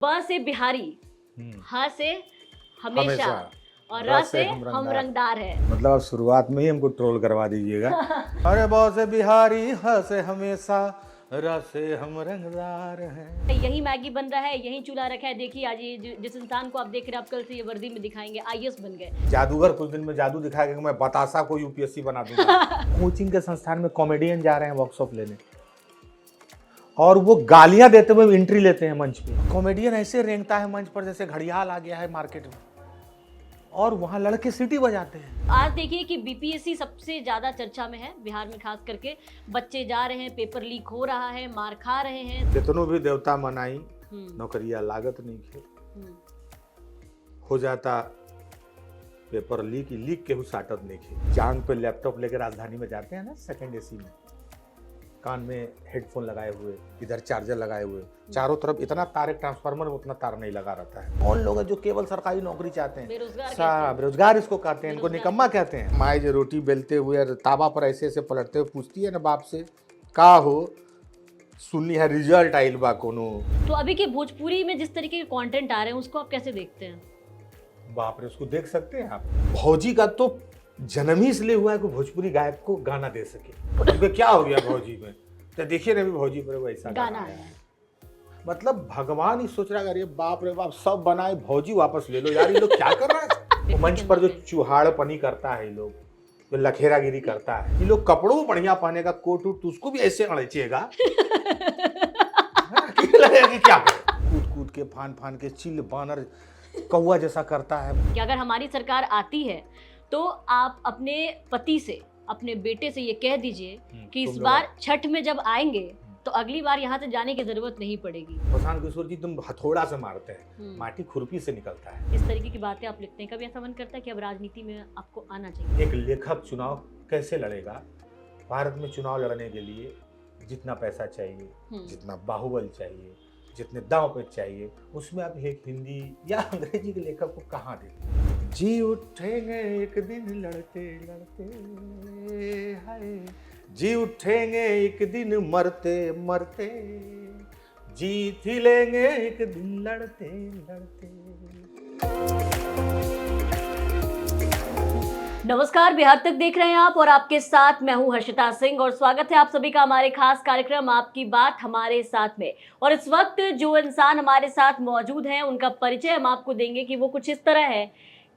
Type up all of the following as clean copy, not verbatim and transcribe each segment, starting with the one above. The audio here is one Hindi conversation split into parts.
ब से बिहारी, ह से हमेशा और र से हम रंगदार है। मतलब आप शुरुआत में ही हमको ट्रोल करवा दीजिएगा। अरे बहुत से बिहारी, ह से हमेशा, र से हम रंगदार हैं। यही मैगी बन रहा है, यही चूल्हा रखा है। देखिए आज ये जिस इंसान को आप देख रहे हैं, आप कल से ये वर्दी में दिखाएंगे, आईएएस बन गए। जादूगर कुछ दिन में जादू दिखाएगा कि मैं बतासा को यूपीएससी बना दूंगा। कोचिंग के संस्थान में कॉमेडियन जा रहे हैं वर्कशॉप लेने और वो गालियां देते हुए एंट्री लेते हैं मंच पे। कॉमेडियन ऐसे रेंगता है मंच पर जैसे घड़ियाल आ गया है मार्केट में, और वहां लड़के सीटी बजाते हैं। आज देखिए कि बीपीएससी सबसे ज्यादा चर्चा में है बिहार में, खास करके बच्चे जा रहे हैं, पेपर लीक हो रहा है, मार खा रहे हैं। कितनों भी देवता मनाई, नौकरियां लागत नहीं खे। हो जाता पेपर लीक केहू साटत नहीं खे। जांग पे लैपटॉप लेकर राजधानी में जाते हैं ना, सेकंड एसी में, कान में हेडफोन लगाए हुए, इधर चार्जर लगाए हुए, चारों तरफ इतना तार, एक ट्रांसफार्मर में उतना तार नहीं लगा रहता है। कौन लोग हैं जो केवल सरकारी नौकरी चाहते हैं? बेरोजगार इसको कहते हैं, इनको निकम्मा कहते हैं। माए जो रोटी बेलते हुए तावा पर ऐसे ऐसे पलटते हुए पूछती है ना बाप से, का हो सुननी है रिजल्ट आइल बा कोनो। तो अभी के भोजपुरी में जिस तरीके के कंटेंट आ रहे हैं, उसको आप कैसे देखते हैं? बाप रे, उसको देख सकते हैं आप। भौजी का तो जन्म ही इसलिए हुआ है कि भोजपुरी गायक को गाना दे सके। तो क्या हो गया भौजी में? तो देखिए ना, भी भौजी पर वैसा गाना है। मतलब भगवान ही सोच रहा है, बाप रे बाप, सब बनाए, भौजी वापस ले लो यार। ये लोग क्या कर रहे हैं? मंच पर जो चुहाड़पनी करता है ये लोग, जो लखेरागिरी करता है, ये लोग कपड़ों बढ़िया पहनेगा, कोट उट, तो उसको भी ऐसे अड़चेगा। क्या कूद कूद के, फान फान के, चिल बानर कौवा जैसा करता है। कि अगर हमारी सरकार आती है तो आप अपने पति से, अपने बेटे से ये कह दीजिए कि इस बार छठ में जब आएंगे तो अगली बार यहाँ से जाने की जरूरत नहीं पड़ेगी। प्रशांत किशोर जी, तुम हथौड़ा से मारते हैं, माटी खुरपी से निकलता है। इस तरीके की बातें आप लिखते हैं, कभी ऐसा मन करता है कि अब राजनीति में आपको आना चाहिए? एक लेखक चुनाव कैसे लड़ेगा? भारत में चुनाव लड़ने के लिए जितना पैसा चाहिए, जितना बाहुबल चाहिए, जितने दांव पे चाहिए, उसमें आप एक हिंदी या अंग्रेजी के लेखक को कहाँ देंगे? जी उठेंगे एक दिन लड़ते लड़ते, हाय जी उठेंगे एक दिन मरते मरते, जीत ही लेंगे एक दिन लड़ते लड़ते। नमस्कार, बिहार तक देख रहे हैं आप और आपके साथ मैं हूं हर्षिता सिंह और स्वागत है आप सभी का हमारे खास कार्यक्रम आपकी बात हमारे साथ में। और इस वक्त जो इंसान हमारे साथ मौजूद हैं, उनका परिचय हम आपको देंगे कि वो कुछ इस तरह है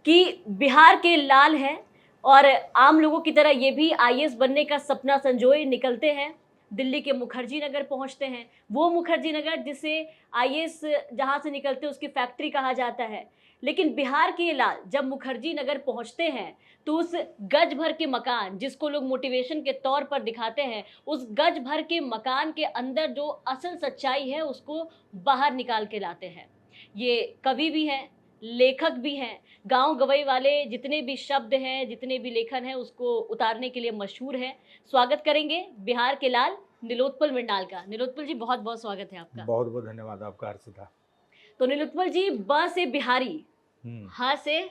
कि बिहार के लाल हैं और आम लोगों की तरह ये भी आईएएस बनने का सपना संजोए निकलते हैं। दिल्ली के मुखर्जी नगर पहुंचते हैं, वो मुखर्जी नगर जिसे आईएएस जहां से निकलते उसकी फैक्ट्री कहा जाता है। लेकिन बिहार के लाल जब मुखर्जी नगर पहुंचते हैं तो उस गज भर के मकान, जिसको लोग मोटिवेशन के तौर पर दिखाते हैं, उस गज भर के मकान के अंदर जो असल सच्चाई है उसको बाहर निकाल के लाते हैं। ये कवि भी हैं, लेखक भी हैं, गांव गवई वाले जितने भी शब्द हैं, जितने भी लेखन हैं, उसको उतारने के लिए मशहूर है। स्वागत करेंगे बिहार के लाल नीलोत्पल मिंडाल का। नीलोत्पल जी, बहुत बहुत स्वागत है आपका। बहुत बहुत धन्यवाद आपका हर्षिता। तो नीलोत्पल जी, ब से बिहारी, ह से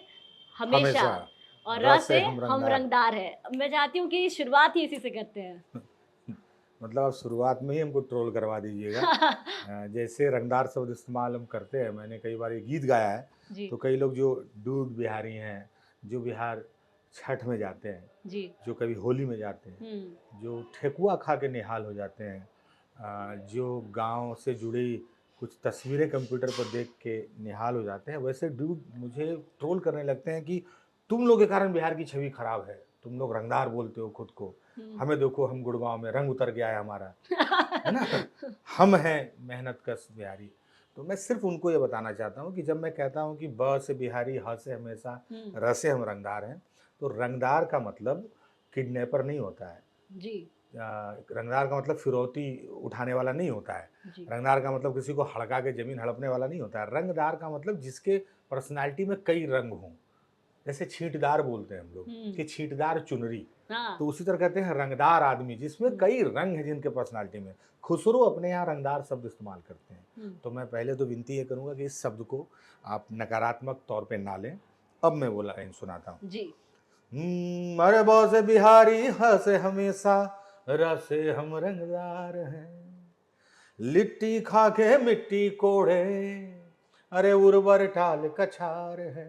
हमेशा और र से हम रंगदार है। मैं चाहती हूँ कि शुरुआत ही इसी से करते हैं। मतलब आप शुरुआत में ही हमको ट्रोल करवा दीजिएगा। जैसे रंगदार शब्द इस्तेमाल हम करते हैं, मैंने कई बार ये गीत गाया है, तो कई लोग जो दूध बिहारी हैं, जो बिहार छठ में जाते हैं जी, जो कभी होली में जाते हैं, जो ठेकुआ खा के निहाल हो जाते हैं, जो गांव से जुड़ी कुछ तस्वीरें कंप्यूटर पर देख के निहाल हो जाते हैं, वैसे डूड मुझे ट्रोल करने लगते हैं कि तुम लोग के कारण बिहार की छवि खराब है, तुम लोग रंगदार बोलते हो खुद को, हमें देखो, हम गुड़गांव में रंग उतर गया है हमारा, है ना, हम हैं मेहनत कश बिहारी। तो मैं सिर्फ उनको ये बताना चाहता हूँ कि जब मैं कहता हूँ कि ब से बिहारी, ह से हमेशा, र से हम रंगदार हैं, तो रंगदार का मतलब किडनैपर नहीं होता है जी। रंगदार का मतलब फिरौती उठाने वाला नहीं होता है। रंगदार का मतलब किसी को हड़का के जमीन हड़पने वाला नहीं होता है। रंगदार का मतलब जिसके पर्सनालिटी में कई रंग हों, जैसे छींटदार बोलते हैं हम लोग कि छींटदार चुनरी, तो उसी तरह कहते हैं रंगदार आदमी जिसमें कई रंग हैं, जिनके पर्सनालिटी में। खुसरो अपने यहाँ रंगदार शब्द इस्तेमाल करते हैं। तो मैं पहले तो विनती ये करूंगा कि इस शब्द को आप नकारात्मक तौर पे ना लें। अब मैं वो लाइन सुनाता हूँ जी। अरे बहुत से बिहारी, ह से हमेशा, र से हम रंगदार हैं, लिट्टी खा के मिट्टी कोड़े, अरे उर्वर टाल कछार है,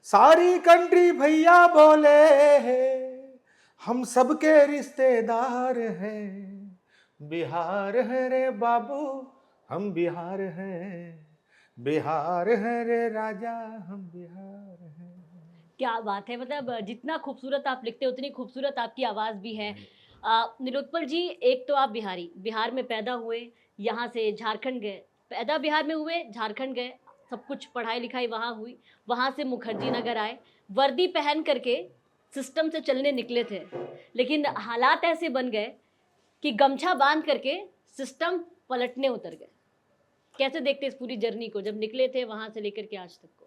सारी कंट्री भैया बोले हैं, हम सबके रिश्तेदार हैं, बिहार है रे बाबू हम बिहार हैं, बिहार है रे राजा हम बिहार हैं। क्या बात है! मतलब जितना खूबसूरत आप लिखते हैं उतनी खूबसूरत आपकी आवाज़ भी है। निलोत्पल जी, एक तो आप बिहार में पैदा हुए, यहाँ से झारखंड गए, पैदा बिहार में हुए, झारखंड गए, सब कुछ पढ़ाई-लिखाई वहाँ हुई, वहाँ से मुखर्जी नगर आए, वर्दी पहन कर के सिस्टम से चलने निकले थे, लेकिन हालात ऐसे बन गए कि गमछा बाँध कर के सिस्टम पलटने उतर गए। कैसे देखते हैं इस पूरी जर्नी को, जब निकले थे वहाँ से लेकर के आज तक को?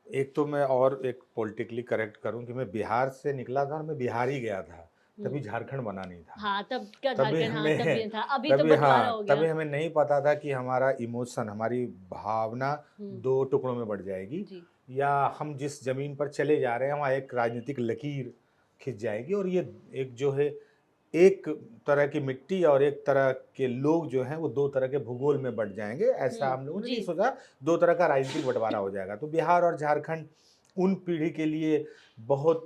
एक तो मैं और एक पॉलिटिकली करेक्ट करूं कि मैं बिहार से निकला था और मैं बिहार ही गया था, तभी झारखंड बना नहीं था। हाँ, तब क्या तभी झारखंड, हाँ, तब हमें भी था, अभी तो तभी बँटवारा हाँ हो गया। तभी हमें नहीं पता था कि हमारा इमोशन, हमारी भावना हुँ, दो टुकड़ों में बढ़ जाएगी, जी। या हम जिस जमीन पर चले जा रहे हैं वहाँ एक राजनीतिक लकीर खिंच जाएगी, और ये एक जो है एक तरह की मिट्टी और एक तरह के लोग जो हैं वो दो तरह के भूगोल में बट जाएंगे। ऐसा हम लोगों ने जी। नहीं सोचा, दो तरह का राजनीतिक बंटवारा हो जाएगा। तो बिहार और झारखंड उन पीढ़ी के लिए बहुत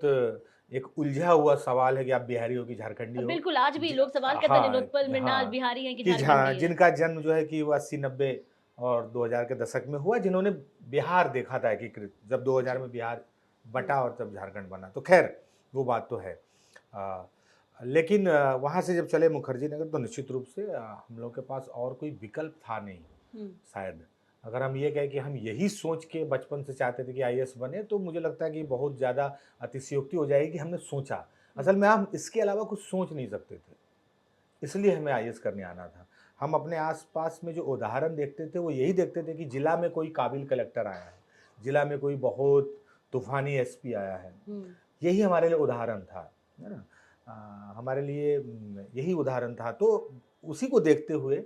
एक उलझा हुआ सवाल है कि आप बिहारी हो कि झारखंडी हो। बिल्कुल, आज भी ज- लोग सवाल करते हैं, हाँ निलोत्पल मृणाल हाँ बिहारी हैं कि कि झारखंडी हैं? जिनका जन्म जो है कि वो 80-90 और 2000 के दशक में हुआ, जिन्होंने बिहार देखा था एकीकृत, जब 2000 में बिहार बटा और तब झारखंड बना। तो खैर वो बात तो है। लेकिन वहाँ से जब चले मुखर्जी नगर तो निश्चित रूप से हम लोग के पास और कोई विकल्प था नहीं। हुँ, शायद अगर हम ये कहें कि हम यही सोच के बचपन से चाहते थे कि आईएएस बने, तो मुझे लगता है कि बहुत ज़्यादा अतिशयोक्ति हो जाएगी कि हमने सोचा। असल में हम इसके अलावा कुछ सोच नहीं सकते थे, इसलिए हमें आईएएस करने आना था। हम अपने आसपास में जो उदाहरण देखते थे वो यही देखते थे कि जिला में कोई काबिल कलेक्टर आया है, जिला में कोई बहुत तूफानी एसपी आया है, हुँ, यही हमारे लिए उदाहरण था, है ना? हमारे लिए यही उदाहरण था। तो उसी को देखते हुए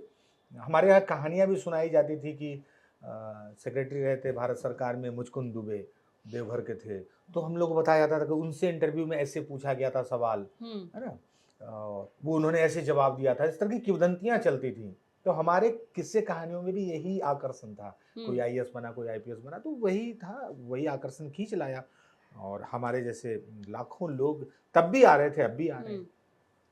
हमारे यहाँ कहानियाँ भी सुनाई जाती थी कि सेक्रेटरी रहे थे भारत सरकार में मुचकुंद दुबे, देवघर के थे, तो हम लोग को बताया जाता था कि उनसे इंटरव्यू में ऐसे पूछा गया था सवाल, हुँ, है ना? वो उन्होंने ऐसे जवाब दिया था। इस तरह की किंवदंतियाँ चलती थी। तो हमारे किस्से कहानियों में भी यही आकर्षण था। कोई हुँ। आईएएस बना, कोई आईपीएस बना, तो वही था, वही आकर्षण खींच लाया। और हमारे जैसे लाखों लोग तब भी आ रहे थे, अब भी आ रहे हैं।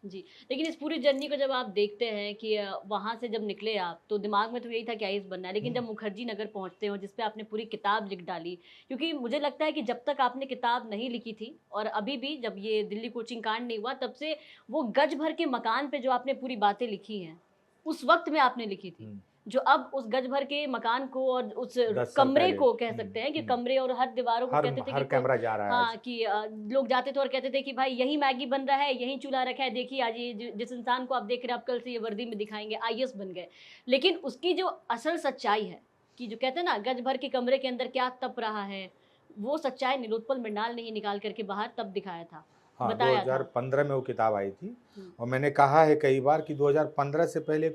जी, लेकिन इस पूरी जर्नी को जब आप देखते हैं कि वहाँ से जब निकले आप, तो दिमाग में तो यही था कि आईएएस बनना है, लेकिन जब मुखर्जी नगर पहुँचते हो, जिस पे आपने पूरी किताब लिख डाली, क्योंकि मुझे लगता है कि जब तक आपने किताब नहीं लिखी थी और अभी भी जब ये दिल्ली कोचिंग कांड नहीं हुआ, तब से वो गज भर के मकान पे जो आपने पूरी बातें लिखी हैं, उस वक़्त में आपने लिखी थी। हुँ, जो अब उस गज भर के मकान को और उस 10 साल कमरे पहले। को कह सकते हैं कि हुँ। कमरे और हर दीवारों को कहते थे हर कि कैमरा जा रहा है आज। हाँ, कि लोग जाते थे और कहते थे कि भाई यही मैगी बन रहा है, यही चूल्हा रखा है, देखिए आज ये जिस इंसान को आप देख रहे हैं, आप कल से ये वर्दी में दिखाएँगे, आईएएस बन गए। लेकिन उसकी जो असल सच्चाई है, कि जो कहते हैं ना गज भर के कमरे के अंदर क्या तप रहा है, वो सच्चाई निलोत्पल मृणाल ने ही निकाल कर के बाहर तब दिखाया था, हाँ, बताया था। 2015 में वो किताब आई थी, हुँ, और मैंने कहा है कई बार कि 2015 से पहले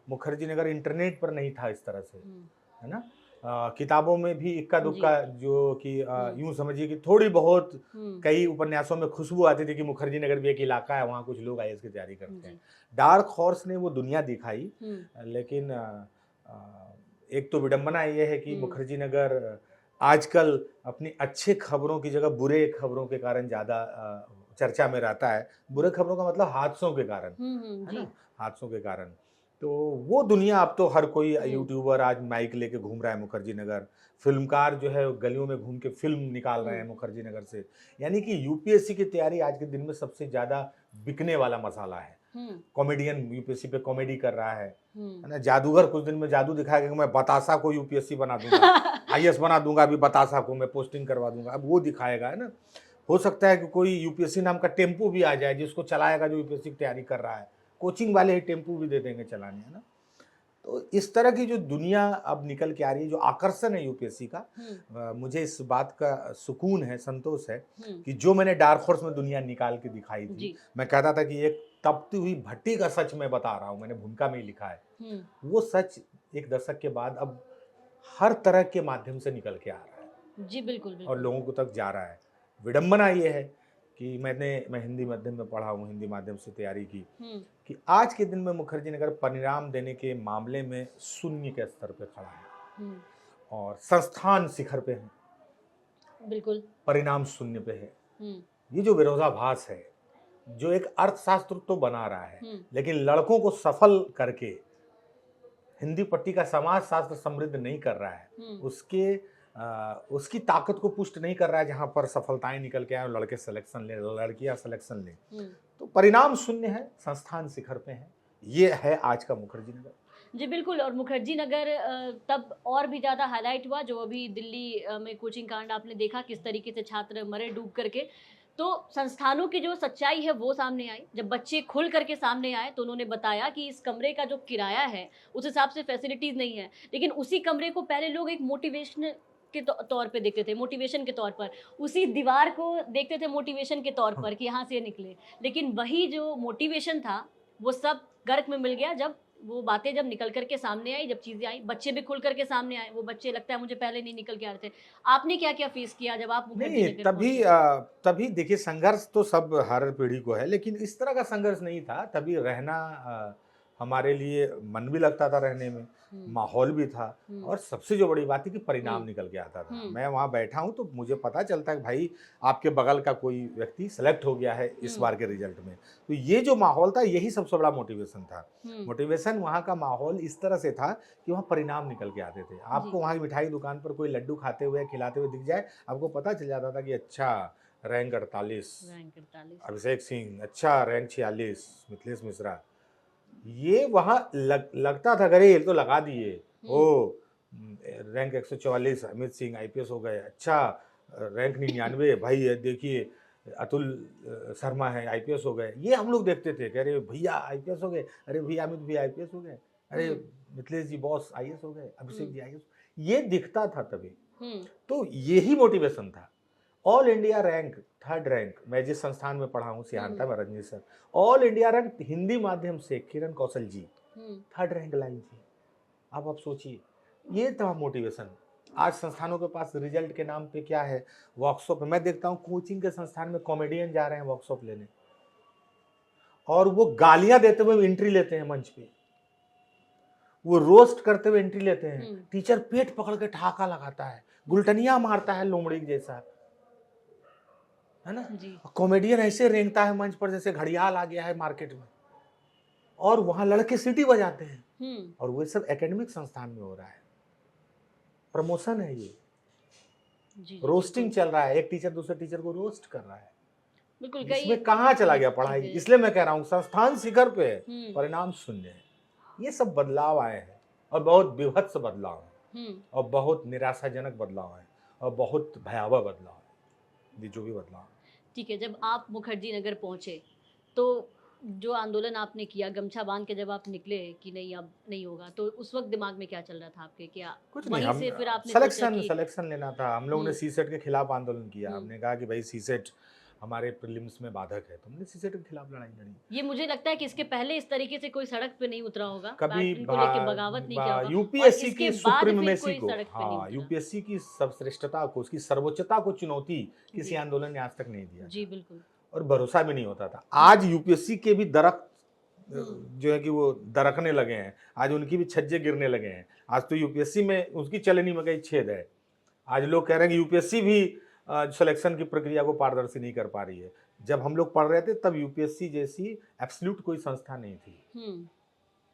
मुखर्जी नगर इंटरनेट पर नहीं था इस तरह से, हुँ, है ना? किताबों में भी जी, इक्का-दुक्का जो कि हुँ, यूँ समझिए कि थोड़ी बहुत हुँ, कई उपन्यासों में खुशबू आती थी कि मुखर्जी नगर भी एक इलाका है, वहाँ कुछ लोग आईएएस की तैयारी करते हैं। जी, डार्क हॉर्स ने वो दुनिया दिखाई, हुँ, लेकिन एक तो विडंबना ये है कि हुँ, मुखर्जी नगर आजकल अपनी अच्छे खबरों की जगह बुरे खबरों के कारण ज़्यादा चर्चा में रहता है। बुरे खबरों का मतलब हादसों के कारण, है जी, ना? हादसों के कारण। तो वो दुनिया अब तो हर कोई हुँ, यूट्यूबर आज माइक लेके घूम रहा है मुखर्जी नगर। फ़िल्मकार जो है गलियों में घूम के फ़िल्म निकाल रहे हैं हुँ, मुखर्जी नगर से। यानी कि यूपीएससी की तैयारी आज के दिन में सबसे ज़्यादा बिकने वाला मसाला है। हुँ, कॉमेडियन यूपीएससी पे कॉमेडी कर रहा है हुँ। ना? जादूगर कुछ दिन में जादू दिखाएगा कि मैं बतासा को यूपीएससी बना दूँगा, आईएएस बना दूँगा, अभी बतासा को मैं पोस्टिंग करवा दूँगा। अब वो दिखाएगा, है ना? हो सकता है कि कोई यूपीएससी नाम का टेम्पो भी आ जाए जिसको चलाएगा जो यूपीएससी की तैयारी कर रहा है। कोचिंग वाले ही टेम्पो भी दे देंगे चलाने, है ना? तो इस तरह की जो दुनिया अब निकल के आ रही है, जो आकर्षण है यूपीएससी का, हुँ, मुझे इस बात का सुकून है, संतोष है हुँ, कि जो मैंने डार्क हॉर्स में दुनिया निकाल के दिखाई थी, जी, मैं कहता था कि एक तपती हुई भट्टी का सच मैं बता रहा हूँ, मैंने भूमिका में ही लिखा है। हुँ, वो सच एक दशक के बाद अब हर तरह के माध्यम से निकल के आ रहा है जी, बिल्कुल, और बिल्कुल। लोगों को तक जा रहा है। विडंबना ये है कि मैं हिंदी माध्यम में पढ़ा हूँ, हिंदी माध्यम से तैयारी की, हुँ, कि आज के दिन में मुखर्जी नगर परिणाम देने के मामले में शून्य के स्तर पे खड़ा है। हुँ, और संस्थान शिखर पे है, बिल्कुल। परिणाम शून्य पे है। ये जो विरोधाभास है, जो एक अर्थशास्त्र तो बना रहा है, लेकिन लड़कों को सफल करके हिंदी पट्टी का समाज शास्त्र समृद्ध नहीं कर रहा है, उसकी ताकत को पुष्ट नहीं कर रहा है। जहां पर सफलताएं निकल के आए, लड़के सिलेक्शन ले, लड़कियां सिलेक्शन ले, तो परिणाम शून्य है, संस्थान शिखर पे है। ये है आज का मुखर्जी नगर। जी बिल्कुल। और मुखर्जी नगर तब और भी ज़्यादा हाईलाइट हुआ, जो अभी दिल्ली में कोचिंग कांड आपने देखा, किस तरीके से छात्र मरे डूब करके। तो संस्थानों की जो सच्चाई है वो सामने आई। जब बच्चे खुल करके सामने आए तो उन्होंने बताया कि इस कमरे का जो किराया है उस हिसाब से फैसिलिटीज़ नहीं है, लेकिन उसी कमरे को पहले लोग एक मोटिवेशन के तौर पे देखते थे, मोटिवेशन के तौर पर। उसी दीवार को देखते थे मोटिवेशन के तौर पर कि यहाँ से निकले। लेकिन वही जो मोटिवेशन था वो सब गर्क में मिल गया जब वो बातें जब निकल करके सामने आई, जब चीज़ें आई, बच्चे भी खुल करके सामने आए। वो बच्चे लगता है मुझे पहले नहीं निकल के आ रहे थे। आपने क्या-क्या फेस किया जब आप मुखर्जी नहीं, नगर पहुंचे? तभी देखिए, संघर्ष तो सब हर पीढ़ी को है, लेकिन इस तरह का संघर्ष नहीं था। तभी रहना हमारे लिए मन भी लगता था रहने में, माहौल भी था, और सबसे जो बड़ी बात थी कि परिणाम निकल के आता था। मैं वहाँ बैठा हूँ तो मुझे पता चलता है कि भाई आपके बगल का कोई व्यक्ति सेलेक्ट हो गया है इस बार के रिजल्ट में। तो ये जो माहौल था, यही सबसे बड़ा मोटिवेशन था। मोटिवेशन वहाँ का माहौल इस तरह से था कि वहाँ परिणाम निकल के आते थे। आपको वहाँ की मिठाई दुकान पर कोई लड्डू खाते हुए, खिलाते हुए दिख जाए, आपको पता चल जाता था कि अच्छा रैंक 48 अभिषेक सिंह, अच्छा रैंक 46 मिथिलेश मिश्रा। ये वहाँ लगता था, अरे ये तो लगा दिए, ओ रैंक 144 अमित सिंह आईपीएस हो गए, अच्छा रैंक 99 भाई ये देखिए अतुल शर्मा है आईपीएस हो गए। ये हम लोग देखते थे कि अरे भैया आईपीएस हो गए, अरे भैया अमित भी आईपीएस हो गए, अरे मिथिलेश जी बॉस आईएएस हो गए, अभिषेक जी आईएएस। ये दिखता था तभी। तो यही मोटिवेशन था। All India rank, 3rd rank, मैं जिस संस्थान में पढ़ा हूँ सिहानता में, Ranjit sir, all India rank Hindi माध्यम से किरण कौशल जी 3rd रैंक लाई थी। अब आप सोचिए, ये था मोटिवेशन। आज संस्थानों के पास रिजल्ट के नाम पे क्या है, वर्कशॉप। मैं देखता हूँ कोचिंग के संस्थान में कॉमेडियन जा रहे हैं वर्कशॉप लेने, और वो गालियां देते हुए एंट्री लेते हैं मंच पे, वो रोस्ट करते हुए एंट्री लेते हैं। टीचर पेट पकड़ के ठहाका लगाता है, गुलटनिया मारता है लोमड़ी जैसा, है ना। कॉमेडियन ऐसे रेंगता है मंच पर जैसे घड़ियाल आ गया है मार्केट में, और वहां लड़के सीटी बजाते हैं। और वो सब एकेडमिक संस्थान में हो रहा है, प्रमोशन है ये। रोस्टिंग चल रहा है, एक टीचर दूसरे टीचर को रोस्ट कर रहा है। बिल्कुल, इसमें कहाँ चला गया पढ़ाई। इसलिए मैं कह रहा हूँ संस्थान शिखर पे है, परिणाम शून्य है। ये सब बदलाव आए हैं, और बहुत विभत्स बदलाव है, और बहुत निराशाजनक बदलाव है, और बहुत भयावह बदलाव है, ये जो भी बदलाव। ठीक है, जब आप मुखर्जी नगर पहुंचे तो जो आंदोलन आपने किया, गमछा बांध के जब आप निकले कि नहीं अब नहीं होगा, तो उस वक्त दिमाग में क्या चल रहा था आपके? क्या कुछ वहीं नहीं, से फिर आपने सिलेक्शन लेना था। हम लोगों ने सीसेट के खिलाफ आंदोलन किया। हमने कहा कि भाई सीसेट हमारे प्रीलिम्स में बाधक है, तो हमने सीसेट के खिलाफ लड़ाई लड़ी। ये मुझे लगता है कि इसके पहले इस तरीके से कोई सड़क पे नहीं उतरा होगा, कभी इनको लेके बगावत नहीं किया होगा। यूपीएससी की सुप्रीमेसी को, हाँ, यूपीएससी की सर्वश्रेष्ठता को, उसकी सर्वोच्चता को चुनौती किसी आंदोलन ने आज तक नहीं दिया। जी बिल्कुल। और भरोसा भी नहीं होता था। आज यूपीएससी के भी दरक जो है कि वो दरकने लगे हैं, आज उनकी भी छज्जे गिरने लगे हैं। आज तो यूपीएससी में उसकी चलनी में कई छेद है। आज लोग कह रहे हैं कि यूपीएससी भी सिलेक्शन की प्रक्रिया को पारदर्शी नहीं कर पा रही है। जब हम लोग पढ़ रहे थे तब यूपीएससी जैसी एब्सोल्यूट कोई संस्था नहीं थी,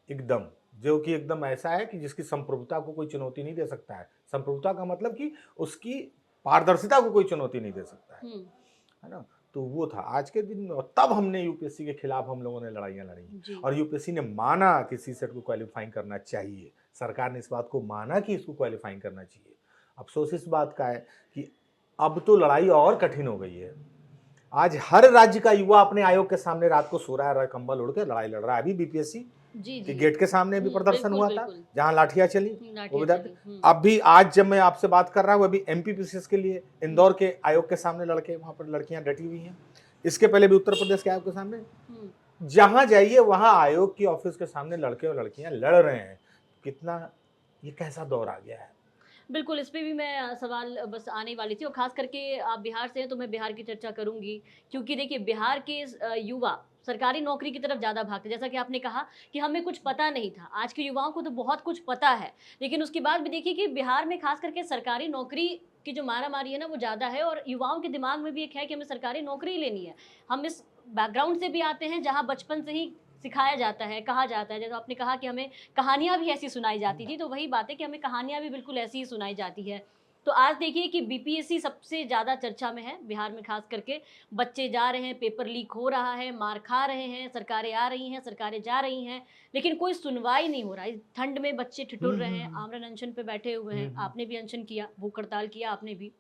एकदम, जो कि एकदम ऐसा है कि जिसकी संप्रभुता को कोई चुनौती नहीं दे सकता है। संप्रभुता का मतलब कि उसकी पारदर्शिता को कोई चुनौती नहीं दे सकता है ना। तो वो था आज के दिन में, और तब हमने यूपीएससी के खिलाफ हम लोगों ने लड़ाइयाँ लड़ी, और यूपीएससी ने माना कि सीसेट को क्वालिफाइंग करना चाहिए। सरकार ने इस बात को माना कि इसको क्वालिफाइंग करना चाहिए। अफसोस इस बात का है कि अब तो लड़ाई और कठिन हो गई है। आज हर राज्य का युवा अपने आयोग के सामने रात को सो रहा है, कंबल उड़ के लड़ाई लड़ रहा है। अभी बीपीएससी के गेट के सामने भी प्रदर्शन हुआ था, जहां लाठियां चली, वो विद्यार्थी। अभी आज जब मैं आपसे बात कर रहा हूँ, अभी एमपीपीसीएस के लिए इंदौर के आयोग के सामने लड़के, वहां पर लड़कियां डटी हुई हैं। इसके पहले भी उत्तर प्रदेश के आयोग के सामने, जहां जाइए वहां आयोग की ऑफिस के सामने लड़के और लड़कियां लड़ रहे हैं। कितना, ये कैसा दौर आ गया है। बिल्कुल, इस पे भी मैं सवाल बस आने वाली थी, और ख़ास करके आप बिहार से हैं तो मैं बिहार की चर्चा करूंगी, क्योंकि देखिए बिहार के युवा सरकारी नौकरी की तरफ ज़्यादा भागते हैं। जैसा कि आपने कहा कि हमें कुछ पता नहीं था, आज के युवाओं को तो बहुत कुछ पता है, लेकिन उसके बाद भी देखिए कि बिहार में खास करके सरकारी नौकरी की जो मारामारी है ना वो ज़्यादा है, और युवाओं के दिमाग में भी एक है कि हमें सरकारी नौकरी लेनी है। हम इस बैकग्राउंड से भी आते हैं जहाँ बचपन से ही सिखाया जाता है, कहा जाता है, जैसे आपने कहा कि हमें कहानियाँ भी ऐसी सुनाई जाती थी, तो वही बात है कि हमें कहानियाँ भी बिल्कुल ऐसी ही सुनाई जाती है। तो आज देखिए कि बीपीएससी सबसे ज़्यादा चर्चा में है बिहार में, खास करके बच्चे जा रहे हैं, पेपर लीक हो रहा है, मार खा रहे हैं, सरकारें आ रही हैं, सरकारें जा रही हैं, लेकिन कोई सुनवाई नहीं हो रहा है। इस ठंड में बच्चे ठिठुर रहे हैं, आमरण अनशन पे बैठे हुए हैं, आपने भी अनशन किया, भूख हड़ताल किया आपने भी।